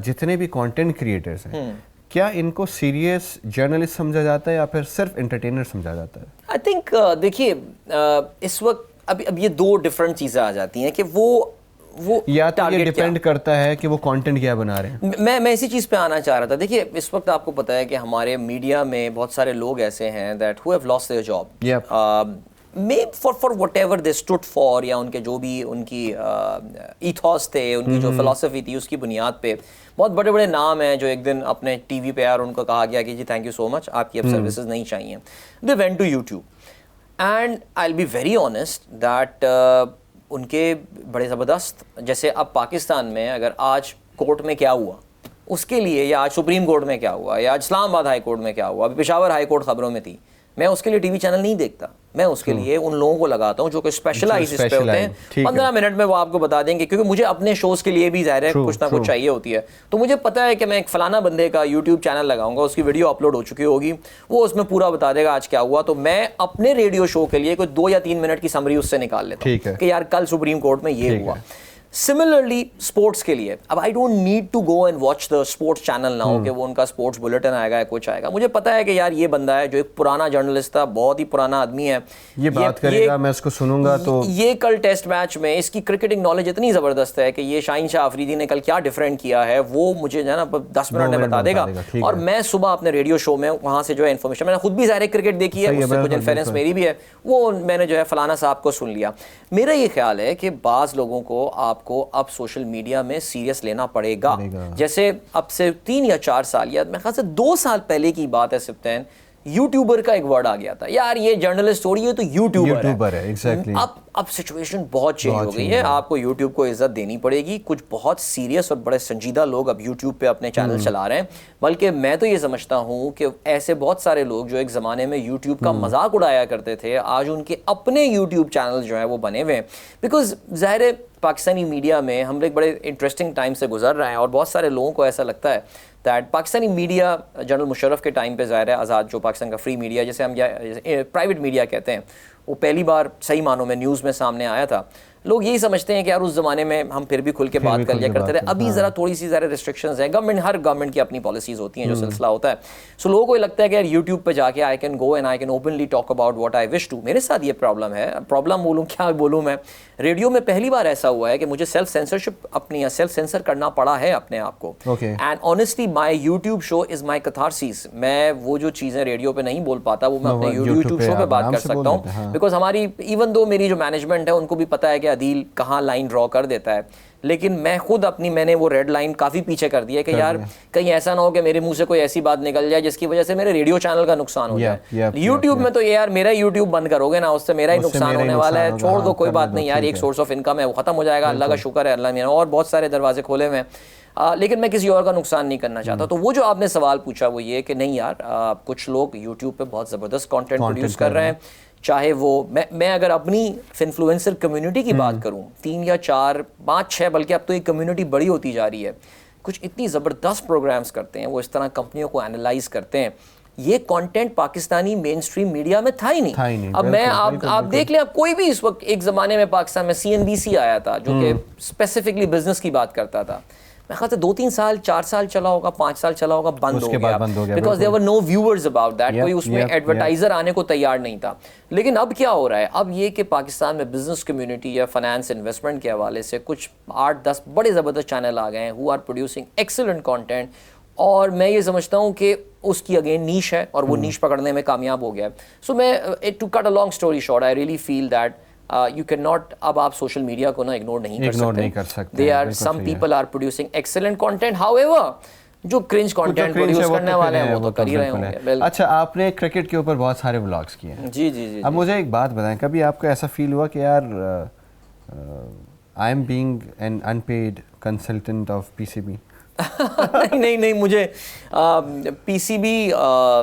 Speaker 2: جتنے بھی کانٹینٹ کریٹرز ہیں کیا ان کو سیریس جرنلسٹ سمجھا جاتا ہے یا پھر صرف انٹرٹینر سمجھا جاتا ہے؟
Speaker 1: آئی تھنک دیکھیے اس وقت اب یہ دو ڈفرینٹ چیزیں آ جاتی ہیں کہ وہ
Speaker 2: یا تو یہ ڈیپینڈ کرتا ہے کہ وہ کانٹینٹ کیا بنا رہے ہیں.
Speaker 1: میں اسی چیز پہ آنا چاہ رہا تھا. دیکھیے اس وقت آپ کو پتہ ہے کہ ہمارے میڈیا میں بہت سارے لوگ ایسے ہیں that who have lost their job for whatever they stood for, یا ان کے جو بھی ان کی ایتھوس تھے, ان کی جو فلاسفی تھی, اس کی بنیاد پہ بہت بڑے بڑے نام ہیں جو ایک دن اپنے ٹی وی پہ اور ان کو کہا گیا کہ جی تھینک یو سو مچ آپ کی اب سروسز نہیں چاہیے. They went to YouTube and I will be very honest that ان کے بڑے زبردست, جیسے اب پاکستان میں اگر آج کورٹ میں کیا ہوا اس کے لیے, یا آج سپریم کورٹ میں کیا ہوا, یا آج اسلام آباد ہائی کورٹ میں کیا ہوا, ابھی پشاور ہائی کورٹ خبروں میں تھی, میں اس کے لیے ٹی وی چینل نہیں دیکھتا. میں اس کے لیے ان لوگوں کو لگاتا ہوں جو کہ اسپیشلائز اس پہ ہوتے ہیں. 15 منٹ میں وہ آپ کو بتا دیں گے, کیونکہ مجھے اپنے شوز کے لیے بھی ظاہر ہے کچھ نہ کچھ چاہیے ہوتی ہے. تو مجھے پتا ہے کہ میں ایک فلانا بندے کا یوٹیوب چینل لگاؤں گا, اس کی ویڈیو اپلوڈ ہو چکی ہوگی, وہ اس میں پورا بتا دے گا آج کیا ہوا. تو میں اپنے ریڈیو شو کے لیے کوئی 2 یا 3 منٹ کی سمری اس سے نکال لیتا ہوں کہ یار کل سپریم کورٹ میں یہ ہوا. سملرلی اسپورٹس کے لیے اب I don't need to go and watch the sports channel نہ ہو کہ وہ ان کا اسپورٹس بلیٹن آئے گا, کچھ آئے گا. مجھے پتا ہے کہ یار یہ بندہ ہے جو ایک پرانا جرنلسٹ تھا, بہت ہی پرانا آدمی ہے,
Speaker 2: یہ بات کرے گا, میں اس کو سنوں گا. تو
Speaker 1: یہ کل ٹیسٹ میچ میں اس کی کرکٹنگ نالج اتنی زبردست ہے کہ یہ شاہین شاہ آفریدی نے کل کیا ڈفرینٹ کیا ہے وہ مجھے جو ہے نا 10 منٹ میں بتا دے گا. اور میں صبح اپنے ریڈیو شو میں وہاں سے جو ہے انفارمیشن, میں نے خود بھی ظاہر کرکٹ دیکھی ہے, اس سے کچھ انفیرنس میری بھی ہے, وہ میں نے جو ہے فلانا صاحب کو سن لیا. میرا یہ خیال ہے کہ بعض لوگوں کو آپ کو اب سوشل میڈیا میں سیریس لینا پڑے گا. جیسے اب سے 3 یا 4 سال یا میں خیال سے 2 سال پہلے کی بات ہے سبطین, یوٹیوبر کا ایک ورڈ آ گیا تھا, یار یہ جرنلسٹ ہو رہی ہے تو یوٹیوبر ہے. اب سچویشن بہت چینج ہو گئی ہے, آپ کو یوٹیوب کو عزت دینی پڑے گی. کچھ بہت سیریس اور بڑے سنجیدہ لوگ اب یوٹیوب پہ اپنے چینل چلا رہے ہیں, بلکہ میں تو یہ سمجھتا ہوں کہ ایسے بہت سارے لوگ جو ایک زمانے میں یوٹیوب کا مذاق اڑایا کرتے تھے, آج ان کے اپنے یوٹیوب چینل جو ہیں وہ بنے ہوئے ہیں. بیکاز ظاہر ہے پاکستانی میڈیا میں ہم ایک بڑے انٹرسٹنگ ٹائم سے گزر رہے ہیں, اور بہت سارے لوگوں کو ایسا لگتا ہے that Pakistani media general Musharraf کے ٹائم پہ ظاہر ہے آزاد جو پاکستان کا فری میڈیا جسے ہم پرائیویٹ میڈیا کہتے ہیں, وہ پہلی بار صحیح معنوں میں نیوز میں سامنے آیا تھا. لوگ یہی سمجھتے ہیں کہ یار اس زمانے میں ہم پھر بھی کھل کے بات کر لیا کرتے تھے, ابھی ذرا تھوڑی سی ذرا ریسٹرکشنز ہیں. ہر گورنمنٹ کی اپنی پالیسیز ہوتی ہیں جو سلسلہ ہوتا ہے. سو لوگوں کو یہ لگتا ہے کہ یار یوٹیوب پہ جا کے I can go and I can openly talk about what I wish to. میرے ساتھ یہ پرابلم ہے, پرابلم بولوں کیا بولوں میں, ریڈیو میں پہلی بار ایسا ہوا ہے کہ مجھے سیلف سینسرشپ اپنی سیلف سینسر کرنا پڑا ہے اپنے آپ کو. اینڈ آنیسٹلی مائی یوٹیوب شو از مائی کتھارسیس. میں وہ جو چیزیں ریڈیو پہ نہیں بول پاتا وہ میں اپنے یوٹیوب شو پہ بات کر سکتا ہوں, بیکاز ہماری ایون دو میری جو مینجمنٹ ہے ان کو بھی پتا ہے کہ عدیل کہاں لائن ڈرا کر دیتا ہے, لیکن میں خود میں نے وہ ریڈ لائن کافی پیچھے کر دی ہے کہ یار کہیں ایسا نہ ہو کہ میرے منہ سے کوئی ایسی بات نکل جائے جس کی وجہ سے میرے ریڈیو چینل کا نقصان ہو جائے. یوٹیوب میں تو یار میرا یوٹیوب بند کرو گے نا, اس سے میرا ہی نقصان ہونے والا ہے, چھوڑ دو کوئی بات نہیں یار, ایک سورس آف انکم ہے وہ ختم ہو جائے گا, اللہ کا شکر ہے, اللہ نے اور بہت سارے دروازے کھولے ہوئے ہیں, لیکن میں کسی اور کا نقصان نہیں کرنا چاہتا. تو وہ جو آپ نے سوال پوچھا وہ یہ کہ نہیں یار کچھ لوگ یوٹیوب پہ بہت زبردست کانٹینٹ پروڈیوس کر رہے ہیں, چاہے وہ میں اگر اپنی انفلوئنسر کمیونٹی کی بات کروں 3 یا 4 5 6 بلکہ اب تو یہ کمیونٹی بڑی ہوتی جا رہی ہے, کچھ اتنی زبردست پروگرامز کرتے ہیں, وہ اس طرح کمپنیوں کو اینالائز کرتے ہیں. یہ کانٹینٹ پاکستانی مین اسٹریم میڈیا میں تھا ہی نہیں. اب میں آپ دیکھ لیں, اب کوئی بھی اس وقت ایک زمانے میں پاکستان میں CNBC آیا تھا جو کہ اسپیسیفکلی بزنس کی بات کرتا تھا, میں خیال سے 2-3 سال 4 سال چلا ہوگا, 5 سال چلا ہوگا, بند ہو گیا because there were no viewers about that. کوئی اس میں ایڈورٹائزر آنے کو تیار نہیں تھا. لیکن اب کیا ہو رہا ہے, اب یہ کہ پاکستان میں بزنس کمیونٹی یا فائنانس انویسٹمنٹ کے حوالے سے کچھ 8-10 بڑے زبردست چینل آ گئے ہیں who are producing excellent content, اور میں یہ سمجھتا ہوں کہ اس کی اگین نیش ہے اور وہ نیش پکڑنے میں کامیاب ہو گیا ہے. سو میں to cut a long story short, I really feel that you cannot, اب آپ سوشل میڈیا کو نا اگنور نہیں کر سکتے. They are, some people are producing excellent content, however جو کرنج کانٹینٹ پروڈیوس کرنے والے ہیں وہ تو کر ہی رہے ہوں گے.
Speaker 2: اچھا, آپ نے کرکٹ کے اوپر بہت سارے ولاگس کیے ہیں.
Speaker 1: جی.
Speaker 2: اب مجھے ایک بات بتائیں, کبھی آپ کو ایسا فیل ہوا کہ یار I am being an unpaid consultant of PCB؟
Speaker 1: نہیں, مجھے PCB,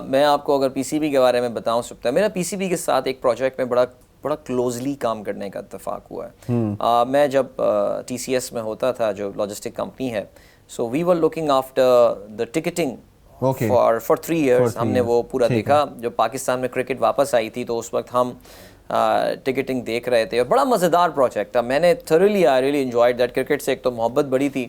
Speaker 1: میں آپ کو اگر PCB کے بارے میں بتاؤں سکتا ہے, میرا PCB کے ساتھ ایک پروجیکٹ میں بڑا کلوزلی کام کرنے کا اتفاق ہوا ہے. میں جب TCS میں ہوتا تھا جو لاجسٹک کمپنی ہے, so we were looking after the ticketing for 3 years. ہم نے وہ پورا دیکھا جب پاکستان میں کرکٹ واپس آئی تھی, تو اس وقت ہم ٹکٹنگ دیکھ رہے تھے, اور بڑا مزیدار پروجیکٹ تھا. میں نے thoroughly I really enjoyed that. Cricket سے ایک تو محبت بڑی تھی,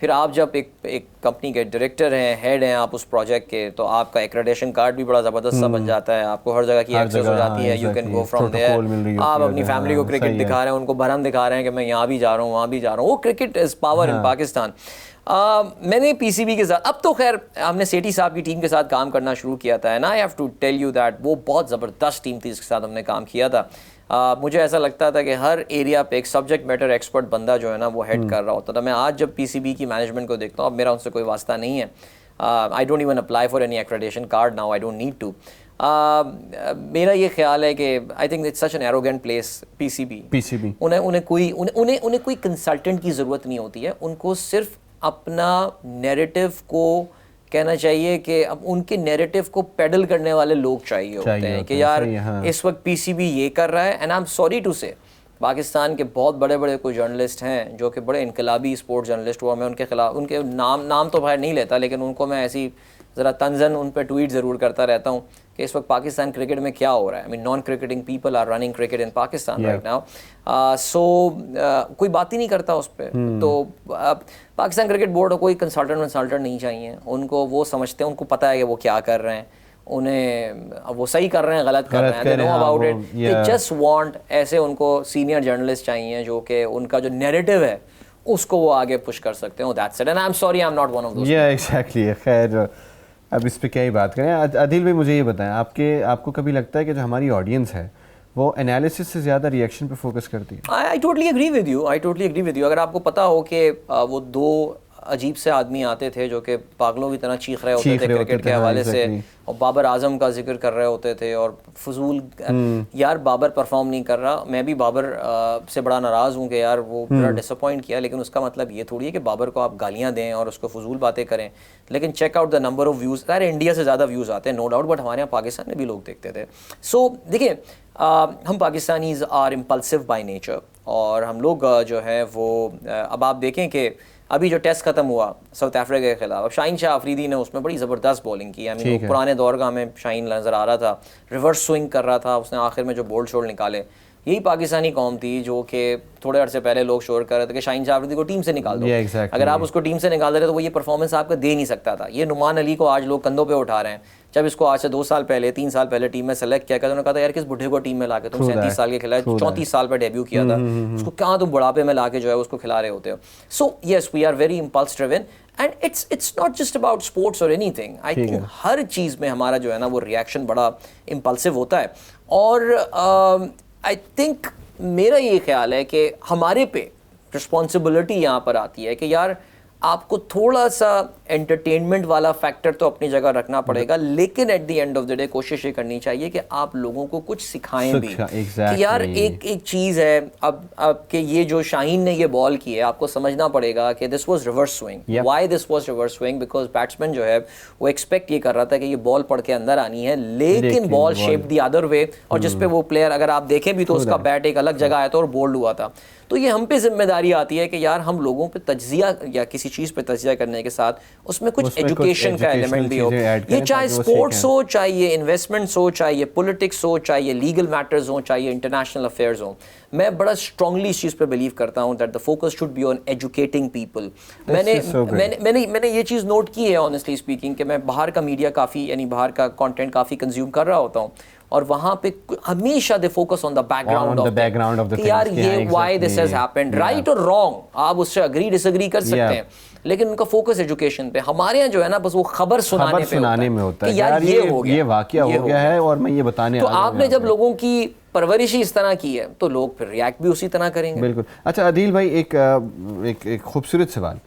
Speaker 1: پھر آپ جب ایک کمپنی کے ڈائریکٹر ہیں, ہیڈ ہیں آپ اس پروجیکٹ کے, تو آپ کا ایکریڈیشن کارڈ بھی بڑا زبردست سا بن جاتا ہے, آپ کو ہر جگہ کی ایکسیس ہو جاتی ہے, you can go from there. آپ اپنی فیملی کو کرکٹ دکھا رہے ہیں, ان کو بھرم دکھا رہے ہیں کہ میں یہاں بھی جا رہا ہوں وہاں بھی جا رہا ہوں. وہ کرکٹ از پاور ان پاکستان. میں نے PCB کے ساتھ, اب تو خیر ہم نے سیٹھی صاحب کی ٹیم کے ساتھ کام کرنا شروع کیا تھا, and I have to tell you that وہ بہت زبردست ٹیم تھی, اس کے ساتھ ہم نے کام کیا تھا. مجھے ایسا لگتا تھا کہ ہر ایریا پہ ایک سبجیکٹ میٹر ایکسپرٹ بندہ جو ہے نا وہ ہیڈ کر رہا ہوتا تھا. میں آج جب PCB کی مینجمنٹ کو دیکھتا ہوں, اب میرا ان سے کوئی واسطہ نہیں ہے. I don't even apply for any accreditation card now, I don't need to. میرا یہ خیال ہے کہ I think it's such an arrogant place PCB. انہیں کوئی کنسلٹنٹ کی ضرورت نہیں ہوتی ہے, ان کو صرف اپنا نیریٹو کو کہنا چاہیے کہ اب ان کے نیریٹو کو پیڈل کرنے والے لوگ چاہیے ہوتے ہیں کہ یار اس وقت PCB یہ کر رہا ہے. And I am sorry to say, Pakistan کے بہت بڑے کوئی جرنلسٹ ہیں جو کہ بڑے انقلابی اسپورٹ جرنلسٹ ہوا, میں ان کے خلاف ان کے نام تو باہر نہیں لیتا, لیکن ان کو میں ایسی ذرا طنزاً ان پہ ٹویٹ ضرور کرتا رہتا ہوں کہ اس وقت پاکستان کرکٹ میں کیا ہو رہا ہے. I mean non cricketing people are running cricket in Pakistan right now. So کوئی بات ہی نہیں کرتا اس پہ. تو پاکستان کرکٹ بورڈ کو کوئی کنسلٹنٹ نہیں چاہیے, ان کو وہ سمجھتے ہیں, ان کو پتہ ہے کہ وہ کیا کر رہے ہیں, انہیں وہ صحیح کر رہے ہیں غلط کر رہے ہیں, they know about it, they just want ایسے ان کو سینئر جرنلسٹ چاہیے جو کہ ان کا جو نیریٹو ہے اس کو وہ آگے پش کر سکتے ہیں. that's it, and I'm sorry I'm not one of those.
Speaker 2: yeah exactly. خیر اب اس پہ کیا ہی بات کریں. عادل بھائی مجھے یہ بتائیں, آپ کو کبھی لگتا ہے کہ جو ہماری آڈینس ہے وہ انالیسس سے زیادہ ریئیکشن پہ فوکس کرتی ہے.
Speaker 1: I totally agree with you. I totally agree with you. اگر آپ کو پتا ہو کہ وہ دو عجیب سے آدمی آتے تھے جو کہ پاگلوں کی طرح چیخ رہے ہوتے تھے کرکٹ کے حوالے سے, اور بابر اعظم کا ذکر کر رہے ہوتے تھے اور فضول, یار بابر پرفارم نہیں کر رہا, میں بھی بابر سے بڑا ناراض ہوں کہ یار وہ بڑا ڈس اپوائنٹ کیا, لیکن اس کا مطلب یہ تھوڑی ہے کہ بابر کو آپ گالیاں دیں اور اس کو فضول باتیں کریں. لیکن check out the number of views, یار انڈیا سے زیادہ ویوز آتے ہیں نو ڈاؤٹ, بٹ ہمارے یہاں پاکستان میں بھی لوگ دیکھتے تھے. سو دیکھیں ہم Pakistanis are impulsive by nature, اور ہم لوگ جو ہے وہ اب آپ دیکھیں کہ ابھی جو ٹیسٹ ختم ہوا ساؤتھ افریقہ کے خلاف, اب شاہین شاہ آفریدی نے اس میں بڑی زبردست بولنگ کی. پرانے دور کا ہمیں شاہین نظر آ رہا تھا, ریورس سوئنگ کر رہا تھا, اس نے آخر میں جو بولڈ شوٹ نکالے. یہی پاکستانی قوم تھی جو کہ تھوڑے عرصے پہلے لوگ شور کر رہے تھے کہ شاہین شاہ آفریدی کو ٹیم سے نکال دو. اگر آپ اس کو ٹیم سے نکال دے رہے تو وہ یہ پرفارمنس آپ کا دے نہیں سکتا تھا. یہ نعمان علی کو آج لوگ کندھوں پہ اٹھا رہے ہیں, جب اس کو آج سے 2 سال پہلے 3 سال پہلے ٹیم میں سلیکٹ کیا, انہوں نے کہا تھا یار کس بڈھے کو ٹیم میں لا کے تم 37 سال کے کھلائے, 34 سال پہ ڈیبیو کیا تھا, اس کو کہاں تم بڑھاپے میں لا کے جو ہے اس کو کھلا رہے ہوتے ہو. So yes we are very impulse driven, and it's not just about sports اور اینی تھنگ. آئی تھنک ہر چیز میں ہمارا جو ہے نا وہ ریئیکشن بڑا امپلسو ہوتا ہے. اور آئی تھنک میرا یہ خیال ہے کہ ہمارے پہ رسپانسبلٹی یہاں پر آتی ہے کہ یار آپ کو تھوڑا سا انٹرٹینمنٹ والا فیکٹر تو اپنی جگہ رکھنا پڑے گا, لیکن at the end of the day کوشش یہ کرنی چاہیے کہ آپ لوگوں کو کچھ سکھائیں بھی کہ یار ایک چیز ہے. اب کہ یہ جو شاہین نے یہ بال کی ہے, آپ کو سمجھنا پڑے گا کہ this was reverse swing. Why this was reverse swing? Because batsman جو ہے وہ ایکسپیکٹ یہ کر رہا تھا کہ یہ بال پڑھ کے اندر آنی ہے, لیکن بال شیپ دی ادر وے, اور جس پہ وہ پلیئر اگر آپ دیکھیں بھی تو اس کا بیٹ ایک الگ جگہ آیا تھا اور بولڈ ہوا تھا. تو یہ ہم پہ ذمہ داری آتی ہے کہ یار ہم لوگوں پہ تجزیہ یا کسی چیز پہ تجزیہ کرنے کے ساتھ اس میں کچھ ایجوکیشن کا ایلیمنٹ بھی ہو. یہ چاہے اسپورٹس ہو, چاہے یہ انویسٹمنٹس ہو, چاہے یہ پولیٹکس ہو, چاہے یہ لیگل میٹرز ہوں, چاہے یہ انٹرنیشنل افیئرز ہوں. میں بڑا اسٹرانگلی اس چیز پہ بلیو کرتا ہوں that the focus should be on educating people. میں نے یہ چیز نوٹ کی ہے آنیسٹلی اسپیکنگ کہ میں باہر کا میڈیا کافی, یعنی باہر کا کانٹینٹ کافی کنزیوم کر رہا ہوتا ہوں, اور وہاں پہ ہمیشہ they focus on the back ground of کہ یار یہ why this has happened, right اور رانگ آپ اس سے اگری ڈس اگری کر سکتے ہیں, لیکن ان کا فوکس ایجوکیشن پہ. ہمارے یہاں جو ہے نا بس وہ خبر سنانے میں ہوتا ہے کہ یار یہ
Speaker 2: واقعہ ہو گیا ہے اور میں یہ بتانے.
Speaker 1: تو آپ نے جب لوگوں کی پرورش ہی اس طرح کی ہے تو لوگ پھر ریئیکٹ بھی اسی طرح کریں گے.
Speaker 2: بالکل. اچھا عدیل بھائی, ایک خوبصورت سوال.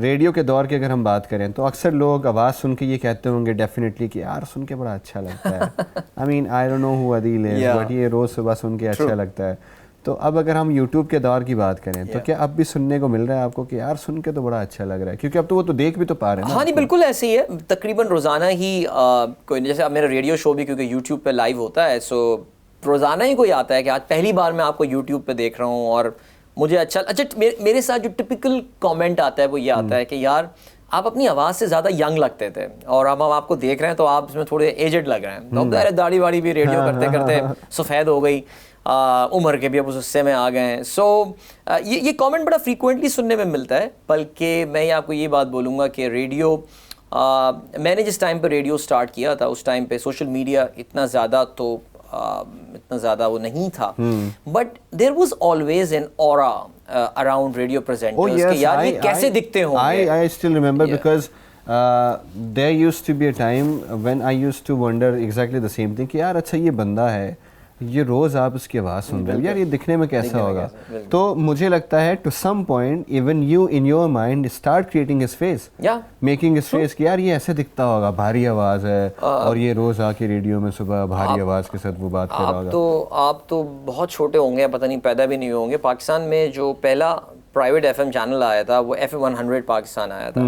Speaker 2: ریڈیو کے دور کی اگر ہم بات کریں تو اکثر لوگ آواز سن کے یہ کہتے ہوں گے ڈیفینیٹلی کہ یار سن کے بڑا اچھا لگتا ہے. I main I don't know ہو عدیل ہے, بٹ یہ روز صبح سن کے اچھا لگتا ہے. تو اب اگر ہم یوٹیوب کے دور کی بات کریں تو کیا اب بھی سننے کو مل رہا ہے آپ کو کہ یار سن کے تو بڑا اچھا لگ رہا ہے, کیونکہ اب تو وہ تو دیکھ بھی تو پا رہے ہیں.
Speaker 1: ہاں نہیں بالکل ایسے ہی ہے. تقریباً روزانہ ہی کوئی, جیسے اب میرا ریڈیو شو بھی کیونکہ یوٹیوب پہ لائیو ہوتا ہے, سو روزانہ ہی کوئی آتا ہے کہ آج پہلی بار میں آپ کو یوٹیوب پہ دیکھ رہا ہوں اور مجھے اچھا میرے ساتھ جو ٹپیکل کامنٹ آتا ہے وہ یہ آتا ہے کہ یار آپ اپنی آواز سے زیادہ ینگ لگتے تھے, اور اب ہم آپ کو دیکھ رہے ہیں تو آپ اس میں تھوڑے ایجڈ لگ رہے ہیں. تو اب داڑھی واڑی بھی ریڈیو کرتے کرتے سفید ہو گئی, عمر کے بھی اب اس حصے میں آ گئے ہیں. سو یہ کامنٹ بڑا فریکوینٹلی سننے میں ملتا ہے. بلکہ میں آپ کو یہ بات بولوں گا کہ ریڈیو, میں نے جس ٹائم پہ ریڈیو اسٹارٹ کیا تھا اس ٹائم پہ سوشل میڈیا اتنا زیادہ وہ نہیں تھا, but there was always an aura around radio presenters کہ یار یہ کیسے دکھتے ہوں گے.
Speaker 2: I still remember because there used to be a time when I used to wonder exactly the same thing کہ یار اچھا یہ بندہ ہے, یہ روز آپ اس کی آواز سن رہے ہو, یار یہ دکھنے میں کیسا ہوگا. تو مجھے لگتا ہے to some point even you in your mind start creating his face, making his face کہ یار یہ ایسے دکھتا ہوگا, بھاری آواز ہے, اور یہ روز آ کے ریڈیو میں صبح بھاری آواز کے ساتھ وہ بات کر رہا ہوگا.
Speaker 1: آپ تو بہت چھوٹے ہوں گے, پتہ نہیں پیدا بھی نہیں ہوں گے. پاکستان میں جو پہلا پرائیویٹ FM چینل آیا تھا وہ FM 100 پاکستان آیا تھا.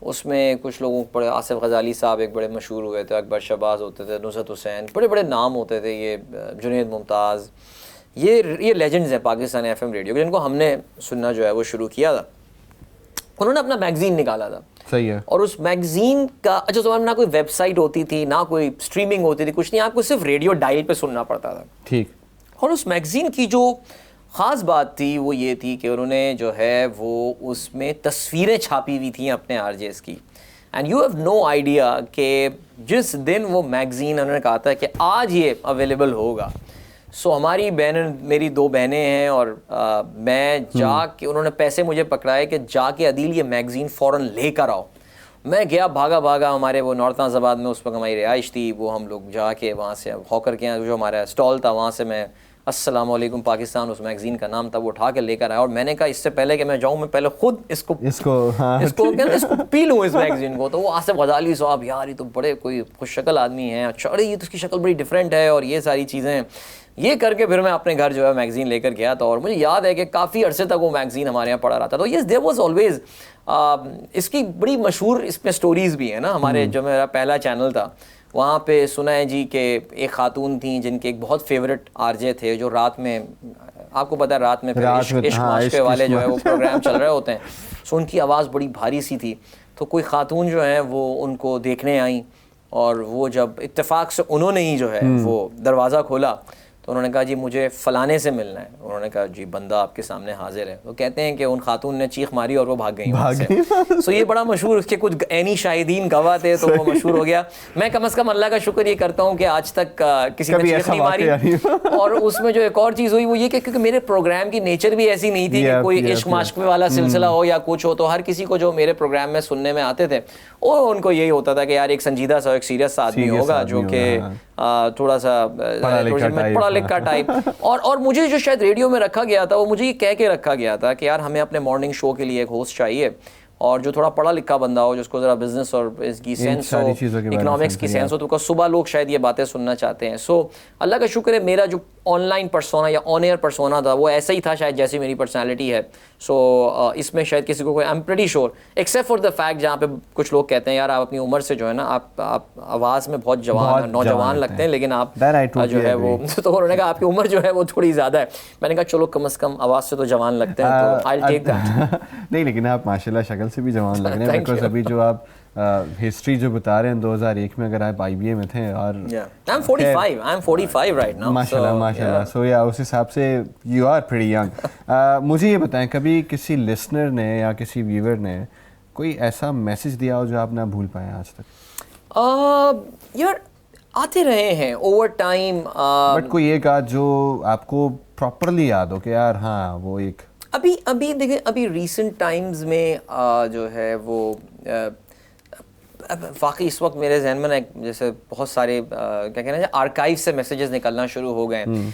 Speaker 1: اس میں کچھ لوگوں بڑے, آصف غزالی صاحب ایک بڑے مشہور ہوئے تھے, اکبر شہباز ہوتے تھے, نصرت حسین, بڑے بڑے نام ہوتے تھے, یہ جنید ممتاز, یہ لیجنڈز ہیں پاکستان FM ریڈیو جن کو ہم نے سننا جو ہے وہ شروع کیا تھا. انہوں نے اپنا میگزین نکالا تھا.
Speaker 2: صحیح ہے. اور
Speaker 1: اس میگزین کا اچھا زمانے میں نہ کوئی ویب سائٹ ہوتی تھی, نہ کوئی اسٹریمنگ ہوتی تھی, کچھ نہیں, آپ کو صرف ریڈیو ڈائل پہ سننا پڑتا تھا.
Speaker 2: ٹھیک.
Speaker 1: اور اس میگزین کی جو خاص بات تھی وہ یہ تھی کہ انہوں نے جو ہے وہ اس میں تصویریں چھاپی ہوئی تھیں اپنے RJs کی. And you have no idea کہ جس دن وہ میگزین انہوں نے کہا تھا کہ آج یہ اویلیبل ہوگا, سو ہماری میری 2 بہنیں ہیں اور میں جا کے, انہوں نے پیسے مجھے پکڑائے کہ جا کے عدیل یہ میگزین فوراً لے کر آؤ. میں گیا بھاگا ہمارے وہ نارتھ ناز آباد میں اس وقت ہماری رہائش تھی, وہ ہم لوگ جا کے وہاں سے ہاکر کے جو ہمارا اسٹال تھا وہاں سے میں السلام علیکم پاکستان اس میگزین کا نام تھا وہ اٹھا کے لے کر آیا, اور میں نے کہا اس سے پہلے کہ میں جاؤں میں پہلے خود اس کو پی لوں اس میگزین کو. تو وہ آصف غزالی صاحب, یار یہ تو بڑے کوئی خوش شکل آدمی ہیں, اچھا ارے یہ تو اس کی شکل بڑی ڈفرینٹ ہے, اور یہ ساری چیزیں یہ کر کے پھر میں اپنے گھر جو ہے میگزین لے کر گیا تھا. اور مجھے یاد ہے کہ کافی عرصے تک وہ میگزین ہمارے یہاں پڑا رہا تھا. تو یس دیر واز آلویز, اس کی بڑی مشہور اس میں سٹوریز بھی ہیں نا. ہمارے جو میرا پہلا چینل تھا وہاں پہ سنا ہے جی کہ ایک خاتون تھیں جن کے ایک بہت فیوریٹ آر جے تھے, جو رات میں آپ کو پتہ ہے رات میں عشق معاشقے والے جو ہے وہ پروگرام چل رہے ہوتے ہیں, سو ان کی آواز بڑی بھاری سی تھی. تو کوئی خاتون جو ہیں وہ ان کو دیکھنے آئیں, اور وہ جب اتفاق سے انہوں نے ہی جو ہے وہ دروازہ کھولا تو انہوں نے کہا جی مجھے فلانے سے ملنا ہے. انہوں نے کہا جی بندہ آپ کے سامنے حاضر ہے. تو کہتے ہیں کہ ان خاتون نے چیخ ماری اور وہ بھاگ گئی وہاں سے. سو یہ بڑا مشہور, اس کے کچھ عینی شاہدین گواہ تھے تو وہ مشہور ہو گیا. میں کم از کم اللہ کا شکر یہ کرتا ہوں کہ آج تک کسی نے چیخ نہیں ماری. اور اس میں جو ایک اور چیز ہوئی وہ یہ کہ کیونکہ میرے پروگرام کی نیچر بھی ایسی نہیں تھی کہ کوئی عشق معاشقے والا سلسلہ ہو یا کچھ ہو, تو ہر کسی کو جو میرے پروگرام میں سننے میں آتے تھے اور ان کو یہی ہوتا تھا کہ یار ایک سنجیدہ سا ایک سیریس سا آدمی ہوگا جو کہ تھوڑا سا پڑھا لکھا ٹائپ. اور مجھے جو شاید ریڈیو میں رکھا گیا تھا وہ مجھے یہ کہہ کے رکھا گیا تھا کہ یار ہمیں اپنے مارننگ شو کے لیے ایک ہوسٹ چاہیے اور جو تھوڑا پڑھا لکھا بندہ ہو, جس کو ذرا بزنس اور اس کی سینس ہو, اکنامکس کی سینس ہو, تو صبح لوگ شاید یہ باتیں سننا چاہتے ہیں. سو اللہ کا شکر ہے میرا جو آن لائن پرسونا یا آن ایئر پرسونا تھا وہ ایسا ہی تھا شاید جیسی میری پرسنالٹی ہے. سو اس میں شاید کسی کو کوئی, I am pretty sure except for the fact جہاں پہ کچھ لوگ کہتے ہیں یار آپ اپنی عمر سے جو ہے نا آپ آواز میں بہت نوجوان لگتے ہیں لیکن آپ جو ہے وہ, تو انہوں نے کہا آپ کی عمر جو ہے وہ تھوڑی زیادہ ہے. میں نے کہا چلو کم از کم آواز سے تو جوان لگتے ہیں, تو آئی ٹیک دیٹ.
Speaker 2: نہیں لیکن آپ ماشاءاللہ شکل سے بھی جوان لگ رہے ہیں, بیکاز ابھی جو آپ ہسٹری جو بتا رہے ہیں 2001 میں اگر آپ آئی بی اے میں تھے اور
Speaker 1: I'm 45 right now.
Speaker 2: ماشاءاللہ. سو یا اس حساب سے یو آر پریٹی ینگ. مجھے یہ بتائیں کبھی کسی لسنر نے یا کسی ویور نے کوئی ایسا میسج دیا ہو جو آپ نہ بھول پائیں آج تک؟
Speaker 1: یار آتے رہے ہیں اوور ٹائم,
Speaker 2: بٹ کوئی ایک آج جو آپ کو پراپرلی یاد ہو کہ یار ہاں وہ ایک
Speaker 1: ابھی دیکھیں ابھی ریسنٹ ٹائمز میں جو ہے وہ واقعی اس وقت میرے ذہن میں جیسے بہت سارے کیا کہنا ہے آرکائیو سے میسیجز نکلنا شروع ہو گئے ہیں.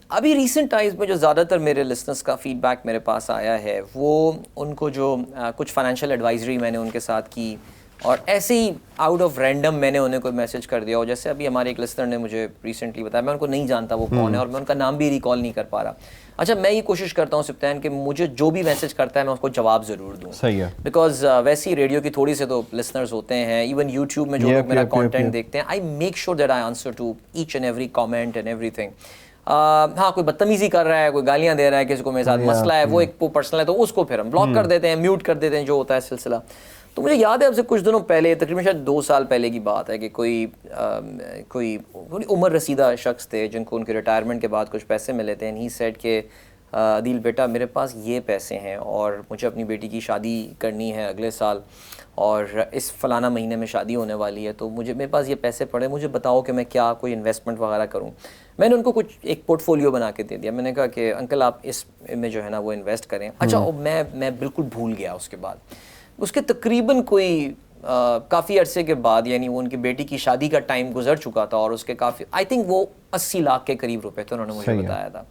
Speaker 1: ابھی ریسنٹ ٹائمز میں جو زیادہ تر میرے لسنرس کا فیڈ بیک میرے پاس آیا ہے وہ ان کو جو کچھ فائنینشیل ایڈوائزری میں نے ان کے ساتھ کی, اور ایسے ہی آؤٹ آف رینڈم میں نے انہیں کوئی میسج کر دیا. اور جیسے ابھی ہمارے ایک لسنر نے مجھے ریسنٹلی بتایا, میں ان کو نہیں جانتا وہ کون ہے اور میں ان کا نام بھی ریکال نہیں کر پا رہا. اچھا میں یہ کوشش کرتا ہوں سبطین کہ مجھے جو بھی میسج کرتا ہے میں اس کو جواب ضرور دوں.
Speaker 2: صحیح ہے,
Speaker 1: بیکاز ویسے ہی ریڈیو کی تھوڑی سے تو لسنرز ہوتے ہیں, ایون یوٹیوب میں جو لوگ میرا کانٹینٹ دیکھتے ہیں, I make sure that I answer to each and every comment and everything. ہاں کوئی بدتمیزی کر رہا ہے, کوئی گالیاں دے رہا ہے, کسی کو میرے ساتھ مسئلہ ہے, وہ ایک پرسنل ہے, تو اس کو پھر ہم بلاک کر دیتے ہیں, میوٹ کر دیتے ہیں, جو ہوتا ہے سلسلہ. تو مجھے یاد ہے اب سے کچھ دنوں پہلے, تقریباً شاید 2 سال پہلے کی بات ہے, کہ کوئی عمر رسیدہ شخص تھے جن کو ان کے ریٹائرمنٹ کے بعد کچھ پیسے ملے تھے. ہی سیڈ کہ عدیل بیٹا میرے پاس یہ پیسے ہیں اور مجھے اپنی بیٹی کی شادی کرنی ہے اگلے سال, اور اس فلانا مہینے میں شادی ہونے والی ہے, تو میرے پاس یہ پیسے پڑے, مجھے بتاؤ کہ میں کیا کوئی انویسٹمنٹ وغیرہ کروں. میں نے ان کو کچھ ایک پورٹ فولیو بنا کے دے دیا. میں نے کہا کہ انکل آپ اس میں جو ہے نا وہ انویسٹ کریں. اچھا میں بالکل بھول گیا. اس کے بعد اس کے تقریباً کوئی کافی عرصے کے بعد, یعنی وہ ان کی بیٹی کی شادی کا ٹائم گزر چکا تھا, اور اس کے کافی آئی تھنک وہ 80 لاکھ کے قریب روپے تھے, انہوں نے مجھے بتایا تھا.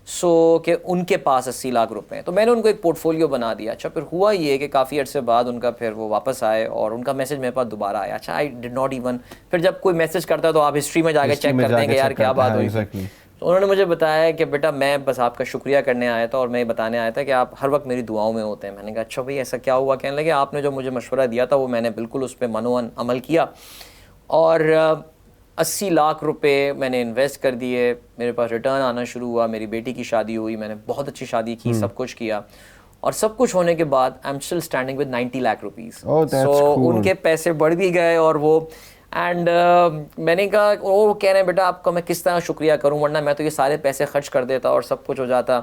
Speaker 1: سو کہ ان کے پاس 80 لاکھ روپے ہیں. تو میں نے ان کو ایک پورٹ فولیو بنا دیا. اچھا پھر ہوا یہ کہ کافی عرصے بعد ان کا پھر وہ واپس آئے اور ان کا میسج میرے پاس دوبارہ آیا. اچھا آئی ڈڈ ناٹ ایون, پھر جب کوئی میسج کرتا ہے تو آپ ہسٹری میں جا کے چیک کرتے ہیں کہ یار کیا بات ہوئی. تو انہوں نے مجھے بتایا کہ بیٹا میں بس آپ کا شکریہ کرنے آیا تھا, اور میں یہ بتانے آیا تھا کہ آپ ہر وقت میری دعاؤں میں ہوتے ہیں. میں نے کہا اچھا بھائی ایسا کیا ہوا؟ کہنے لگے آپ نے جو مجھے مشورہ دیا تھا وہ میں نے بالکل اس پہ منوان عمل کیا, اور 80 لاکھ روپے میں نے انویسٹ کر دیے, میرے پاس ریٹرن آنا شروع ہوا, میری بیٹی کی شادی ہوئی, میں نے بہت اچھی شادی کی, سب کچھ کیا, اور سب کچھ ہونے کے بعد I'm still standing with 90 lakh rupees. So ان کے پیسے بڑھ بھی گئے, اور وہ اینڈ میں نے کہا وہ کہہ رہے ہیں بیٹا آپ کا میں کس طرح شکریہ کروں, ورنہ میں تو یہ سارے پیسے خرچ کر دیتا اور سب کچھ ہو جاتا.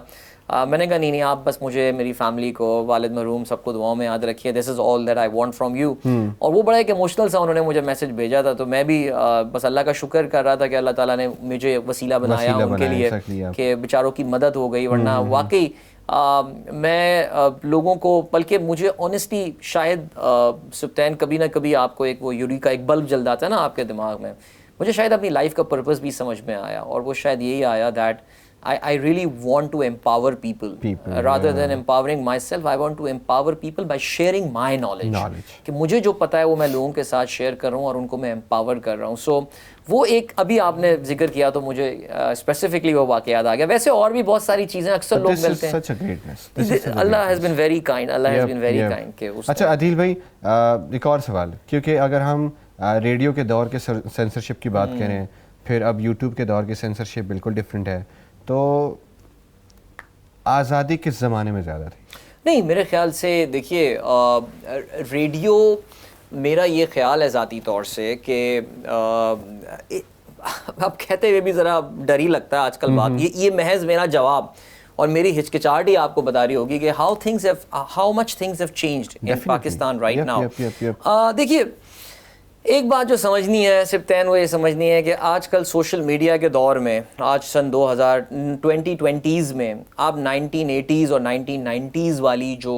Speaker 1: میں نے کہا نہیں آپ بس مجھے میری فیملی کو والد مرحوم سب کو دعاؤں میں یاد رکھیے, this is all that I want from you. اور وہ بڑا ایک ایموشنل سا انہوں نے مجھے میسج بھیجا تھا, تو میں بھی بس اللہ کا شکر کر رہا تھا کہ اللہ تعالیٰ نے مجھے وسیلہ بنایا ان کے لیے کہ بیچاروں کی مدد ہو گئی. ورنہ واقعی میں لوگوں کو, بلکہ مجھے آنیسٹلی شاید سبطین کبھی نہ کبھی آپ کو ایک وہ یوریکا ایک بلب جل جاتا ہے نا آپ کے دماغ میں, مجھے شاید اپنی لائف کا پرپز بھی سمجھ میں آیا, اور وہ شاید یہی آیا that I really want to empower people rather than empowering myself. I want to empower people by sharing my knowledge. کہ مجھے جو پتا ہے وہ میں لوگوں کے ساتھ شیئر کر رہا ہوں اور ان کو میں امپاور کر رہا ہوں. سو وہ ایک ابھی آپ نے ذکر کیا تو مجھے اسپیسیفکلی وہ واقعہ یاد آ گیا. ویسے اور بھی بہت ساری چیزیں اکثر لوگ ملتے ہیں. اللہ has been very kind. Allah has been very kind. کہ
Speaker 2: اچھا عادل بھائی ایک اور سوال, کیونکہ اگر ہم ریڈیو کے دور کے سینسرشپ کی بات کریں, پھر اب یوٹیوب کے دور کی سینسرشپ بالکل ڈفرینٹ ہے, تو آزادی کس زمانے میں زیادہ تھی؟
Speaker 1: نہیں میرے خیال سے دیکھیے ریڈیو, میرا یہ خیال ہے ذاتی طور سے کہ اب کہتے ہوئے بھی ذرا ڈر ہی لگتا ہے آج کل بات, یہ محض میرا جواب اور میری ہچکچاہٹ ہی آپ کو بتا رہی ہوگی کہ how much things have changed in Pakistan right now. دیکھیے ایک بات جو سمجھنی ہے سبطین, وہ یہ سمجھنی ہے کہ آج کل سوشل میڈیا کے دور میں, آج سن 2020s میں آپ 1980s اور 1990s والی جو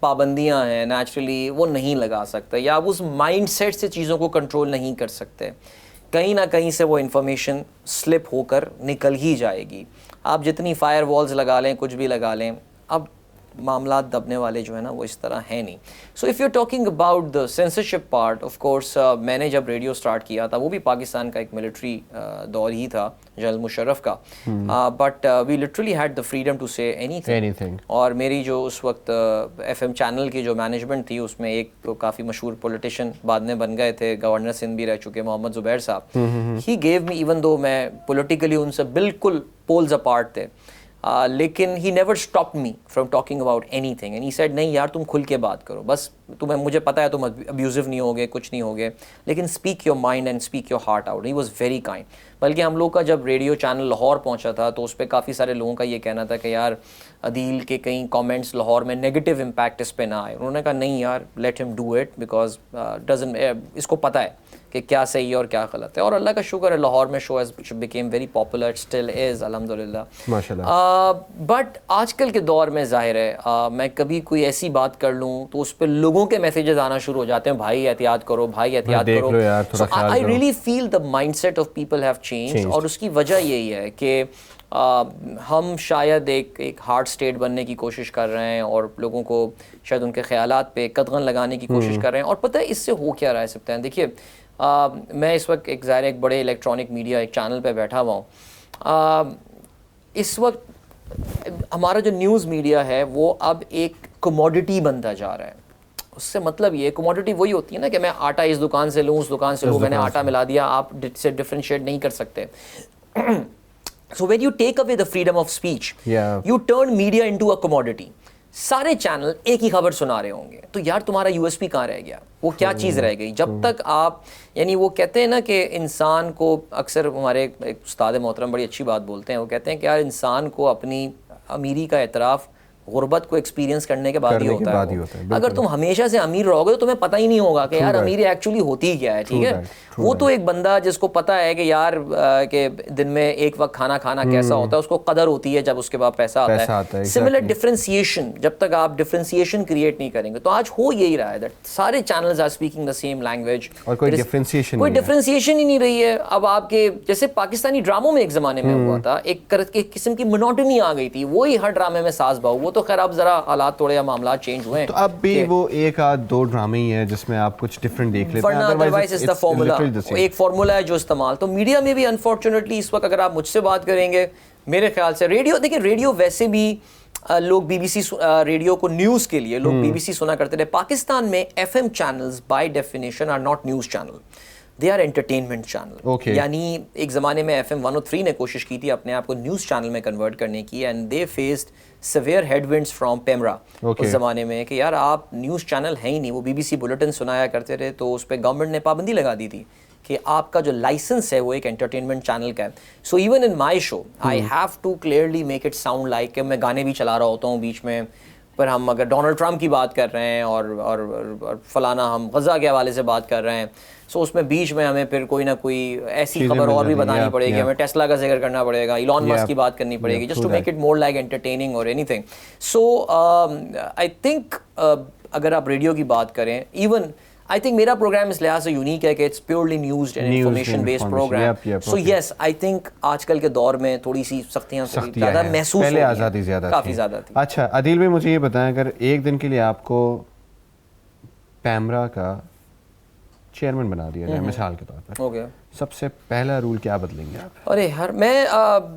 Speaker 1: پابندیاں ہیں نیچرلی وہ نہیں لگا سکتے, یا آپ اس مائنڈ سیٹ سے چیزوں کو کنٹرول نہیں کر سکتے. کہیں نہ کہیں سے وہ انفارمیشن سلپ ہو کر نکل ہی جائے گی. آپ جتنی فائر والز لگا لیں, کچھ بھی لگا لیں, اب معاملات دبنے والے جو ہے نا وہ اس طرح ہیں نہیں. So if you talking about the censorship part, of course میں نے جب ریڈیو اسٹارٹ کیا تھا وہ بھی پاکستان کا ایک ملٹری دور ہی تھا جنرل مشرف کا, but we literally had the freedom to say anything. اور میری جو اس وقت ایف ایم چینل کی جو مینجمنٹ تھی اس میں ایک تو کافی مشہور پولیٹیشین بعد میں بن گئے تھے, گورنر سندھ بھی رہ چکے محمد زبیر صاحب. ہی گیو می, ایون دو میں پولیٹیکلی ان سے بالکل پولز اپارٹ تھے, لیکن he never stop me from talking about any thing, and he said نہیں یار تم کھل کے بات کرو, بس تمہیں مجھے پتا ہے تم ابیوزو نہیں ہوگے, کچھ نہیں ہوگے, لیکن speak your mind and speak your heart out. He was very kind. بلکہ ہم لوگ کا جب ریڈیو چینل لاہور پہنچا تھا تو اس پہ کافی سارے لوگوں کا یہ کہنا تھا کہ یار عدیل کے کئی کامنٹس لاہور میں نیگیٹو امپیکٹ اس پہ نہ آئے. انہوں نے کہا نہیں یار لیٹ ہم ڈو اٹ بیکاز اس کو پتہ ہے کہ کیا صحیح ہے اور کیا غلط ہے. اور اللہ کا شکر ہے لاہور میں show has become very popular, still is الحمدللہ ماشاءاللہ. بٹ آج کل کے دور میں ظاہر ہے میں کبھی کوئی ایسی بات کر لوں تو اس پہ لوگوں کے میسیجز آنا شروع ہو جاتے ہیں, بھائی احتیاط کرو, بھائی احتیاط کرو. I really feel the mindset of people have change, اور اس کی وجہ یہی ہے کہ ہم شاید ایک ہارڈ اسٹیٹ بننے کی کوشش کر رہے ہیں اور لوگوں کو شاید ان کے خیالات پہ قدغن لگانے کی کوشش کر رہے ہیں. اور پتہ ہے اس سے ہو کیا رہا ہے سبطین, دیکھیے میں اس وقت ایک ظاہر ایک بڑے الیکٹرانک میڈیا ایک چینل پہ بیٹھا ہوا ہوں. اس وقت ہمارا جو نیوز میڈیا ہے وہ اب ایک کموڈٹی بنتا جا رہا ہے. اس سے مطلب یہ کموڈٹی وہی ہوتی ہے نا کہ میں آٹا اس دکان سے لوں, اس دکان سے لوں, میں نے آٹا ملا دیا, آپ سے ڈفرینشیٹ نہیں کر سکتے. So when you take away the freedom of speech, you turn media into a commodity. سارے چینل ایک ہی خبر سنا رہے ہوں گے, تو یار تمہارا یو ایس پی کہاں رہ گیا, وہ کیا چیز رہ گئی جب تک آپ, یعنی وہ کہتے ہیں نا کہ انسان کو, اکثر ہمارے ایک استاد محترم بڑی اچھی بات بولتے ہیں, وہ کہتے ہیں کہ یار انسان کو اپنی امیری کا اعتراف غربت کو ایکسپیرینس کرنے کے بعد ہی ہوتا ہے. اگر تم ہمیشہ سے امیر رہو گے تو تمہیں پتہ ہی نہیں ہوگا کہ یار امیری ایکچولی ہوتی کیا ہے. ٹھیک ہے, وہ تو ایک بندہ جس کو پتہ ہے کہ یار کہ دن میں ایک وقت کھانا کھانا کیسا ہوتا ہے, اس کو قدر ہوتی ہے جب اس کے بعد پیسہ آتا ہے. سملر ڈفرینسیشن, جب تک آپ ڈفرینسیشن کریٹ نہیں کریں گے, تو آج ہو یہی رہا ہے دیٹ سارے channels are speaking the same language,
Speaker 2: اور کوئی
Speaker 1: ڈفرینسیشن ہی نہیں رہی ہے. اب آپ کے جیسے پاکستانی ڈراموں میں ایک زمانے میں ہوا تھا, ایک قسم کی منوٹنی آ گئی تھی, وہی ہر ڈرامے میں ساز بہو. وہ تو خیر اب ذرا حالات تھوڑے معاملات چینج ہوئے ہیں,
Speaker 2: تو اب بھی وہ ایک آدھ دو ڈرامے ہی ہیں جس میں آپ کچھ ڈفرینٹ دیکھ لیتے ہیں,
Speaker 1: ادروائز از دا فارمولا, ایک فارمولا ہے جو استعمال. تو میڈیا میں بھی انفارچونیٹلی اس وقت اگر آپ مجھ سے بات کریں گے, میرے خیال سے ریڈیو, دیکھیں ریڈیو ویسے بھی لوگ بی بی سی ریڈیو کو نیوز کے لیے لوگ بی بی سی سنا کرتے رہے. پاکستان میں F M channels by definition are not news channel, they are entertainment channel. یعنی ایک زمانے میں ایف ایم 103 نے کوشش کی تھی اپنے آپ کو نیوز چینل میں کنورٹ کرنے کی, and they faced severe headwinds from PEMRA اس زمانے میں کہ یار آپ نیوز چینل ہیں ہی نہیں. وہ بی بی سی بلیٹن سنایا کرتے رہے, تو اس پہ گورنمنٹ نے پابندی لگا دی تھی کہ آپ کا جو لائسنس ہے وہ ایک انٹرٹینمنٹ چینل کا ہے. So even in my show I have to clearly make it sound like کہ میں گانے بھی چلا رہا ہوتا ہوں بیچ میں, پر ہم اگر ڈونلڈ ٹرمپ کی بات کر رہے ہیں اور فلانا ہم غزہ کے حوالے سے بات کر رہے ہیں, سو اس میں بیچ میں ہمیں پھر کوئی نہ کوئی ایسی خبر اور بھی بتانی پڑے گی, ہمیں ٹیسلا کا ذکر کرنا پڑے گا, ایلون مسک کی بات کرنی پڑے گی, just to make it more like entertaining اور anything. So I think اگر آپ ریڈیو کی بات کریں, ایون I think میرا پروگرام اس لحاظ سے یونیک ہے کہ it's purely news and information based program. So yes, I think آج کل کے دور میں تھوڑی سی سختیاں زیادہ محسوس ہوتی ہیں,
Speaker 2: پہلے آزادی زیادہ
Speaker 1: کافی زیادہ تھی.
Speaker 2: اچھا عدیل بھائی مجھے یہ بتائیں, اگر ایک دن کے لیے آپ کو پیمرا کا چیئرمین بنا دیا جائے مثال کے طور پر, سب سے پہلا رول کیا بدلیں گے آپ؟
Speaker 1: ارے میں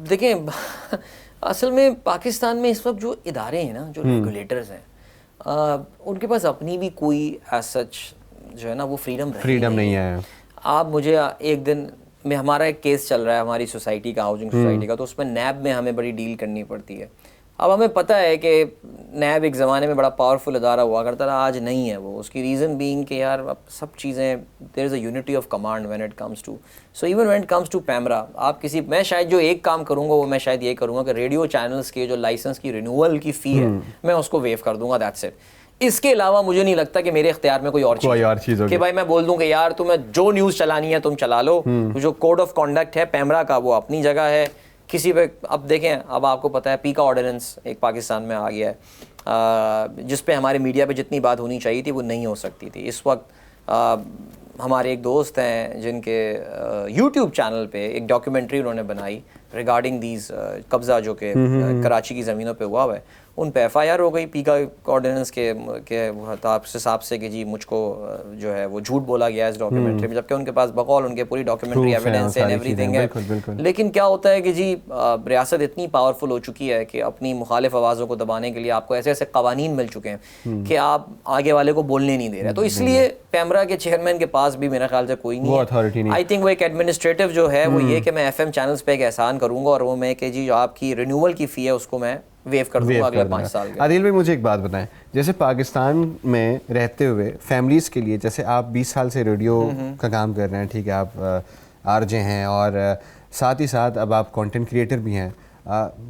Speaker 1: دیکھیں اصل میں پاکستان میں اس وقت جو ادارے ہیں نا, جو ریگولیٹرز ہیں, ان کے پاس اپنی بھی کوئی ایز سچ جو ہے نا وہ فریڈم
Speaker 2: نہیں ہے.
Speaker 1: آپ مجھے ایک دن میں, ہمارا ایک کیس چل رہا ہے ہماری سوسائٹی کا, ہاؤسنگ سوسائٹی کا, تو اس میں نیب میں ہمیں بڑی ڈیل کرنی پڑتی ہے. اب ہمیں پتہ ہے کہ نیب ایک زمانے میں بڑا پاورفل ادارہ ہوا کرتا تھا, آج نہیں ہے وہ. اس کی ریزن بینگ کہ یار اب سب چیزیں there is a unity of command when it comes to, so even when it comes to PEMRA, آپ کسی, میں شاید جو ایک کام کروں گا وہ میں شاید یہ کروں گا کہ ریڈیو چینلز کے جو لائسنس کی رینیول کی فی ہے میں اس کو ویو کر دوں گا, دیٹس اٹ. اس کے علاوہ مجھے نہیں لگتا کہ میرے اختیار میں کوئی اور چیز کہ بھائی میں بول دوں کہ یار تمہیں جو نیوز چلانی ہے تم چلا لو, جو کوڈ آف کانڈکٹ ہے پیمرا کا وہ اپنی جگہ ہے. کسی پہ اب دیکھیں, اب آپ کو پتہ ہے پیکا آرڈیننس ایک پاکستان میں آ گیا ہے, جس پہ ہمارے میڈیا پہ جتنی بات ہونی چاہیے تھی وہ نہیں ہو سکتی تھی. اس وقت ہمارے ایک دوست ہیں جن کے یوٹیوب چینل پہ ایک ڈاکیومنٹری انہوں نے بنائی ریگارڈنگ دیز قبضہ جو کہ کراچی کی زمینوں پہ ہوا ہے, ان پہ ایف آئی آر ہو گئی پیکا آرڈیننس کے حساب سے کہ جی مجھ کو جو ہے وہ جھوٹ بولا گیا ہے اس ڈاکیومنٹری میں, جبکہ ان کے پاس بقول ان کے پوری ڈاکیومنٹری ایویڈنس ہے, ایوری تھنگ ہے. لیکن کیا ہوتا ہے کہ جی ریاست اتنی پاورفل ہو چکی ہے کہ اپنی مخالف آوازوں کو دبانے کے لیے آپ کو ایسے ایسے قوانین مل چکے ہیں کہ آپ آگے والے کو بولنے نہیں دے رہے. تو اس لیے پیمرا کے چیئرمین کے پاس بھی میرے خیال سے کوئی نہیں ہے. آئی تھنک وہ ایک ایڈمنسٹریٹو جو ہے وہ یہ کہ میں ایف ایم چینلز پہ ایک احسان کروں گا, اور وہ میں کہ جی جو آپ کی رینیول کی فی ہے اس کو میں ویو کر دوں گا اگلے 5 سال کے.
Speaker 2: عادل بھائی مجھے ایک بات بتائیں, جیسے پاکستان میں رہتے ہوئے فیملیز کے لیے, جیسے آپ 20 سال سے ریڈیو کا کام کر رہے ہیں, ٹھیک ہے, آپ آر جے ہیں اور ساتھ ہی ساتھ اب آپ کانٹینٹ کریٹر بھی ہیں,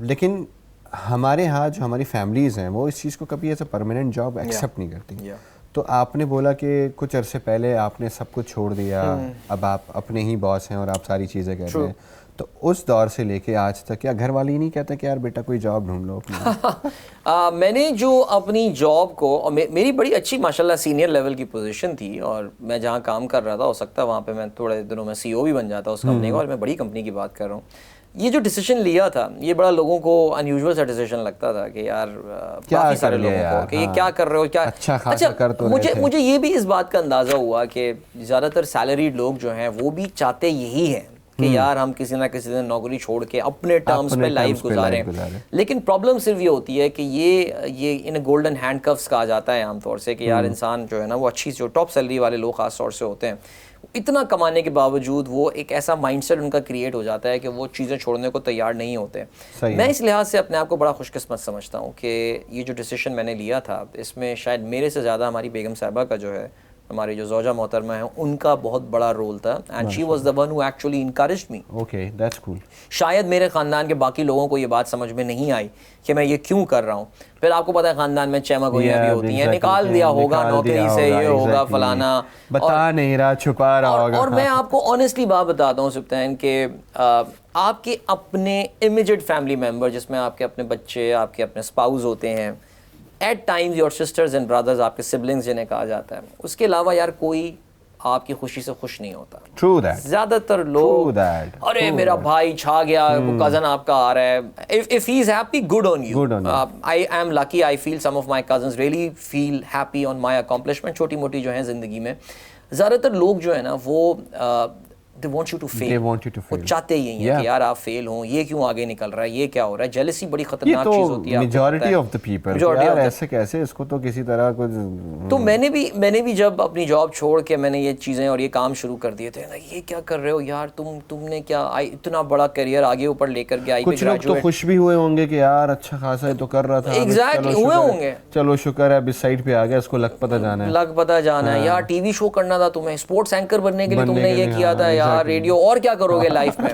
Speaker 2: لیکن ہمارے ہاں جو ہماری فیملیز ہیں وہ اس چیز کو کبھی ایسا پرماننٹ جاب ایکسیپٹ نہیں کرتی. تو آپ نے بولا کہ کچھ عرصے پہلے آپ نے سب کچھ چھوڑ دیا, اب آپ اپنے ہی باس ہیں اور آپ ساری چیزیں کر رہے ہیں, تو اس دور سے لے کے آج تک کیا گھر والی نہیں کہتے کہ یار بیٹا کوئی جاب ڈھونڈ لو اپنا؟
Speaker 1: میں نے جو اپنی جاب کو, میری بڑی اچھی ماشاءاللہ سینئر لیول کی پوزیشن تھی, اور میں جہاں کام کر رہا تھا ہو سکتا ہے وہاں پہ میں تھوڑے دنوں میں سی او بھی بن جاتا اس کمپنی کا, اور میں بڑی کمپنی کی بات کر رہا ہوں. یہ جو ڈیسیجن لیا تھا یہ بڑا لوگوں کو ان یوزول سا ڈیسیجن لگتا تھا کہ یار کافی سارے لوگوں کو کہ یہ کیا کر رہے ہو, کیا اچھا مجھے یہ بھی اس بات کا اندازہ ہوا کہ زیادہ تر سیلریڈ لوگ جو ہیں وہ بھی چاہتے یہی ہیں کہ یار ہم کسی نہ کسی دن نوکری چھوڑ کے اپنے ٹرمز پہ لائف گزاریں. لیکن پرابلم صرف یہ ہوتی ہے کہ یہ ان گولڈن ہینڈ کفس کہا جاتا ہے عام طور سے کہ یار انسان جو ہے نا وہ اچھی جو ٹاپ سیلری والے لوگ خاص طور سے ہوتے ہیں, اتنا کمانے کے باوجود وہ ایک ایسا مائنڈ سیٹ ان کا کریٹ ہو جاتا ہے کہ وہ چیزیں چھوڑنے کو تیار نہیں ہوتے. میں اس لحاظ سے اپنے آپ کو بڑا خوش قسمت سمجھتا ہوں کہ یہ جو ڈیسیشن میں نے لیا تھا اس میں شاید میرے سے زیادہ ہماری بیگم صاحبہ کا جو ہے, ہماری جو زوجہ محترمہ ہیں, ان کا بہت بڑا رول تھا, and she was the one who actually encouraged me.
Speaker 2: Okay that's cool.
Speaker 1: شاید میرے خاندان کے باقی لوگوں کو یہ بات سمجھ میں نہیں آئی کہ میں یہ کیوں کر رہا ہوں. پھر آپ کو پتہ ہے خاندان میں چیمہ گوئیاں بھی ہوتی ہیں, نکال دیا ہوگا نوکری سے, یہ ہوگا فلانا,
Speaker 2: بتا نہیں رہا, چھپا رہا ہوگا.
Speaker 1: اور میں آپ کو آنیسٹلی بات بتاتا ہوں سبطین کہ آپ کے اپنے امیجیٹ فیملی ممبر, جس میں آپ کے اپنے بچے, آپ کے اپنے اسپاؤز ہوتے ہیں, at times your sisters and brothers, آپ کے سبلنگز جنہیں کہا جاتا ہے, اس کے علاوہ یار کوئی آپ کی خوشی سے خوش نہیں ہوتا.
Speaker 2: True that.
Speaker 1: زیادہ تر لوگ ارے میرا بھائی چھا گیا, وہ کزن آپ کا آ رہا ہے, if he is happy, good on you. I am lucky, I feel some of my cousins really feel happy on my accomplishment. چھوٹی موٹی جو ہیں زندگی میں, زیادہ تر لوگ جو ہے نا وہ they want you to fail.
Speaker 2: They want you to fail.
Speaker 1: وہ چاہتے ہی ہیں کہ یار آپ فیل ہوں, یہ کیوں آگے نکل رہا ہے, یہ کیا ہو رہا ہے. جیلسی بڑی خطرناک چیز ہوتی ہے.
Speaker 2: میجورٹی آف دا پیپل یار ایسے کیسے, اس کو تو کسی طرح کچھ.
Speaker 1: تو میں نے بھی جب اپنی جاب چھوڑ کے میں نے یہ چیزیں اور یہ کام شروع کر دیے تھے, یہ کیا کر رہے ہو یار, تم نے کیا اتنا بڑا کیریئر آگے اوپر لے کر کے آئی.
Speaker 2: کچھ لوگ تو خوش بھی ہوئے ہوں گے کہ یار اچھا خاصا تو کر رہا تھا.
Speaker 1: ایگزیکٹلی ہوئے ہوں گے,
Speaker 2: چلو شکر ہے اب اس سائڈ پہ آ گیا, اس کو لگ پتہ جانا ہے
Speaker 1: یار ٹی وی شو کرنا تھا تمہیں, اسپورٹس اینکر بننے کے لیے تم نے یہ کیا تھا یار, ریڈیو, اور کیا کرو گے لائف میں.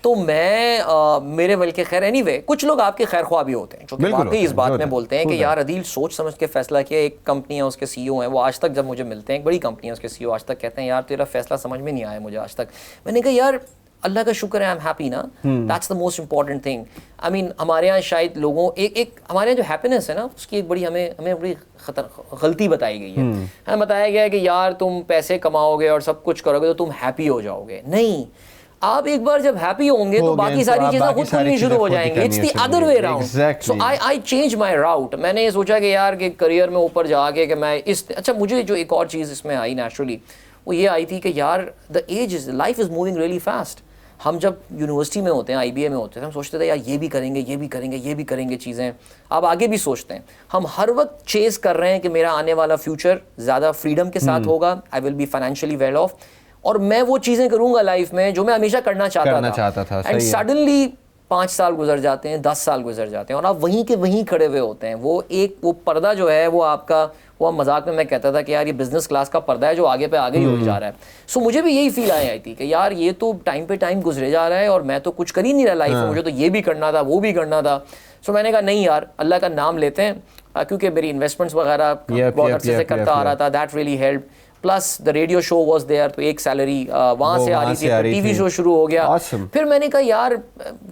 Speaker 1: تو میں میرے بلکہ خیر اینی وے کچھ لوگ آپ کے خیر خواہ بھی ہوتے ہیں جو کہ واقعی اس بات میں بولتے ہیں کہ یار عدیل سوچ سمجھ کے فیصلہ کیا. ایک کمپنی ہے اس کے سی او ہیں, وہ آج تک جب مجھے ملتے ہیں, ایک بڑی کمپنی ہے اس کے سی او, آج تک کہتے ہیں یار تیرا فیصلہ سمجھ میں نہیں آیا مجھے آج تک. میں نے کہا یار اللہ کا شکر ہے آئی ایم ہیپی نا, that's the most important thing. I mean ہمارے یہاں شاید لوگوں ایک ہمارے یہاں جو ہیپینس ہے نا اس کی ایک بڑی ہمیں بڑی غلطی بتائی گئی ہے. ہمیں بتایا گیا ہے کہ یار تم پیسے کماؤ گے اور سب کچھ کرو گے تو تم ہیپی ہو جاؤ گے. نہیں, آپ ایک بار جب ہیپی ہوں گے تو باقی ساری چیزیں خود کھلنی شروع ہو جائیں گی. It's the other way around. So I change my route. میں نے یہ سوچا کہ یار کہ کریئر میں اوپر جا کے کہ میں اچھا مجھے جو ایک اور چیز اس میں آئی نیچرلی وہ یہ آئی تھی کہ یار the age is life is moving really fast. ہم جب یونیورسٹی میں ہوتے ہیں, آئی بی اے میں ہوتے ہیں, ہم سوچتے تھے یار یہ بھی کریں گے, یہ بھی کریں گے, یہ بھی کریں گے چیزیں. آپ آگے بھی سوچتے ہیں, ہم ہر وقت چیز کر رہے ہیں کہ میرا آنے والا فیوچر زیادہ فریڈم کے ساتھ ہوگا, I will be financially well off, اور میں وہ چیزیں کروں گا لائف میں جو میں ہمیشہ کرنا چاہتا تھا. اینڈ سڈنلی 5 سال گزر جاتے ہیں, 10 سال گزر جاتے ہیں اور آپ وہیں کے وہیں کھڑے ہوئے ہوتے ہیں. وہ پردہ جو ہے وہ آپ کا, وہ مذاق میں کہتا تھا کہ یار یہ بزنس کلاس کا پردہ ہے جو آگے پہ آگے ہی ہو جا رہا ہے. سو مجھے بھی یہی فیل آئی تھی کہ یار یہ تو ٹائم پہ ٹائم گزرے جا رہا ہے اور میں تو کچھ کر ہی نہیں رہا لائف میں, مجھے تو یہ بھی کرنا تھا وہ بھی کرنا تھا. سو میں نے کہا نہیں یار اللہ کا نام لیتے ہیں, کیونکہ میری انویسٹمنٹس وغیرہ بہت عرصے سے کرتا آ رہا تھا, that really help. Plus the radio show was there, تو ایک سیلری وہاں سے آ رہی تھی. ٹی وی شو شروع ہو گیا. پھر میں نے کہا یار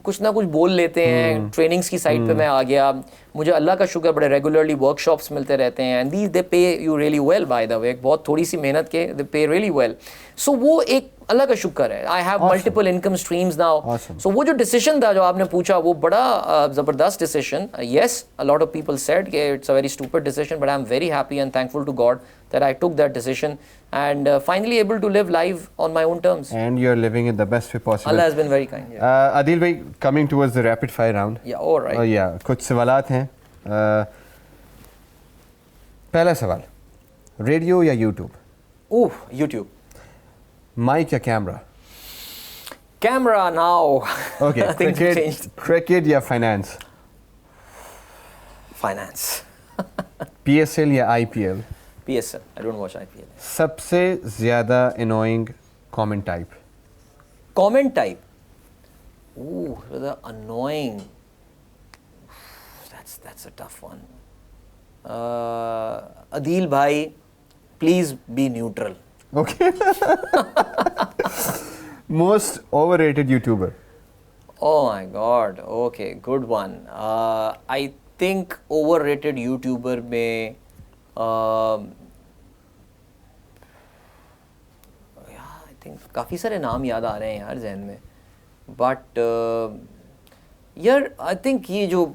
Speaker 1: کچھ نہ کچھ بول لیتے ہیں. ٹریننگس کی سائٹ پہ میں آ گیا. مجھے اللہ کا شکر بڑے ریگولرلی ورک شاپس ملتے رہتے ہیں, and they pay you really well by the way. بہت تھوڑی سی محنت کے دے پے ریئلی ویل. سو وہ ایک اللہ کا شکر ہے, I have multiple income streams now. So وہ جو ڈیسیشن تھا جو آپ نے پوچھا وہ بڑا زبردست decision. Yes a lot of people said کہ it's a very stupid decision, but I'm very happy and thankful to God that I took that decision and finally able to live life on my own terms.
Speaker 2: And you're living it the best way possible.
Speaker 1: Allah has been very kind.
Speaker 2: Adil bhai, coming towards the rapid fire round.
Speaker 1: Yeah, all right.
Speaker 2: Yeah, کچھ سوالات ہیں. پہلا سوال, radio یا YouTube?
Speaker 1: YouTube.
Speaker 2: Mic یا camera?
Speaker 1: Camera now.
Speaker 2: Okay.
Speaker 1: Things have changed.
Speaker 2: Cricket یا finance?
Speaker 1: Finance.
Speaker 2: PSL یا IPL؟
Speaker 1: PSL. I don't watch IPL.
Speaker 2: سب سے زیادہ annoying comment type؟
Speaker 1: Comment type. The annoying. That's a tough one. Adil bhai, please be neutral.
Speaker 2: Okay. Most overrated YouTuber?
Speaker 1: Oh my God. Okay, good one. I think overrated YouTuber میں I think کافی سارے نام یاد آ رہے ہیں یار ذہن میں, but یار آئی تھنک یہ جو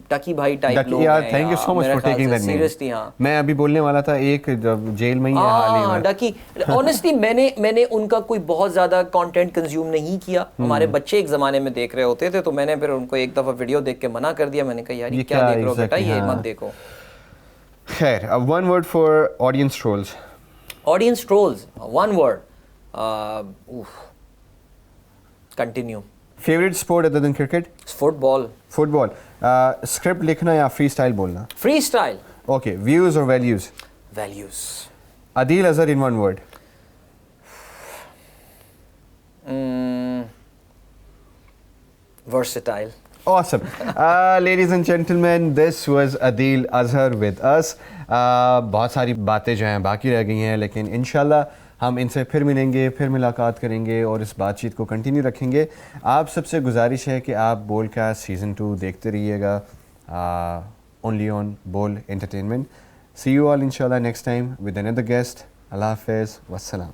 Speaker 1: ٹکی بھائی ٹائپ لوگ ہیں.
Speaker 2: Thank you so much for taking that name.
Speaker 1: Seriously ہاں,
Speaker 2: میں ابھی بولنے والا تھا ایک جب جیل میں ہی حال ہی میں.
Speaker 1: ڈکی آنیسٹلی میں نے ان کا کوئی بہت زیادہ کانٹینٹ کنزیوم نہیں کیا. ہمارے بچے ایک زمانے میں دیکھ رہے ہوتے تھے تو میں نے پھر ان کو ایک دفعہ ویڈیو دیکھ کے منع کر دیا. میں نے کہا یار یہ کیا دیکھ رہے ہو بیٹا, یہ مت دیکھو.
Speaker 2: خیر, one word for audience trolls.
Speaker 1: Audience trolls, one word, continue.
Speaker 2: Favourite sport other than cricket?
Speaker 1: Football.
Speaker 2: Football. Script لکھنا یا فری اسٹائل بولنا؟
Speaker 1: Freestyle.
Speaker 2: اوکے, ویوز اور values?
Speaker 1: Values.
Speaker 2: Adeel Azhar in one word?
Speaker 1: versatile.
Speaker 2: Awesome. Ladies and gentlemen, this was Adil Azhar with us. بہت ساری باتیں جو ہیں باقی رہ گئی ہیں, لیکن انشاءاللہ ہم ان سے پھر ملیں گے, پھر ملاقات کریں گے اور اس بات چیت کو کنٹینیو رکھیں گے. آپ سب سے گزارش ہے کہ آپ بول کاسٹ سیزن 2 دیکھتے رہیے گا, اونلی آن بول entertainment. See you all inshallah next time with another guest. Allah Hafiz. Wassalam.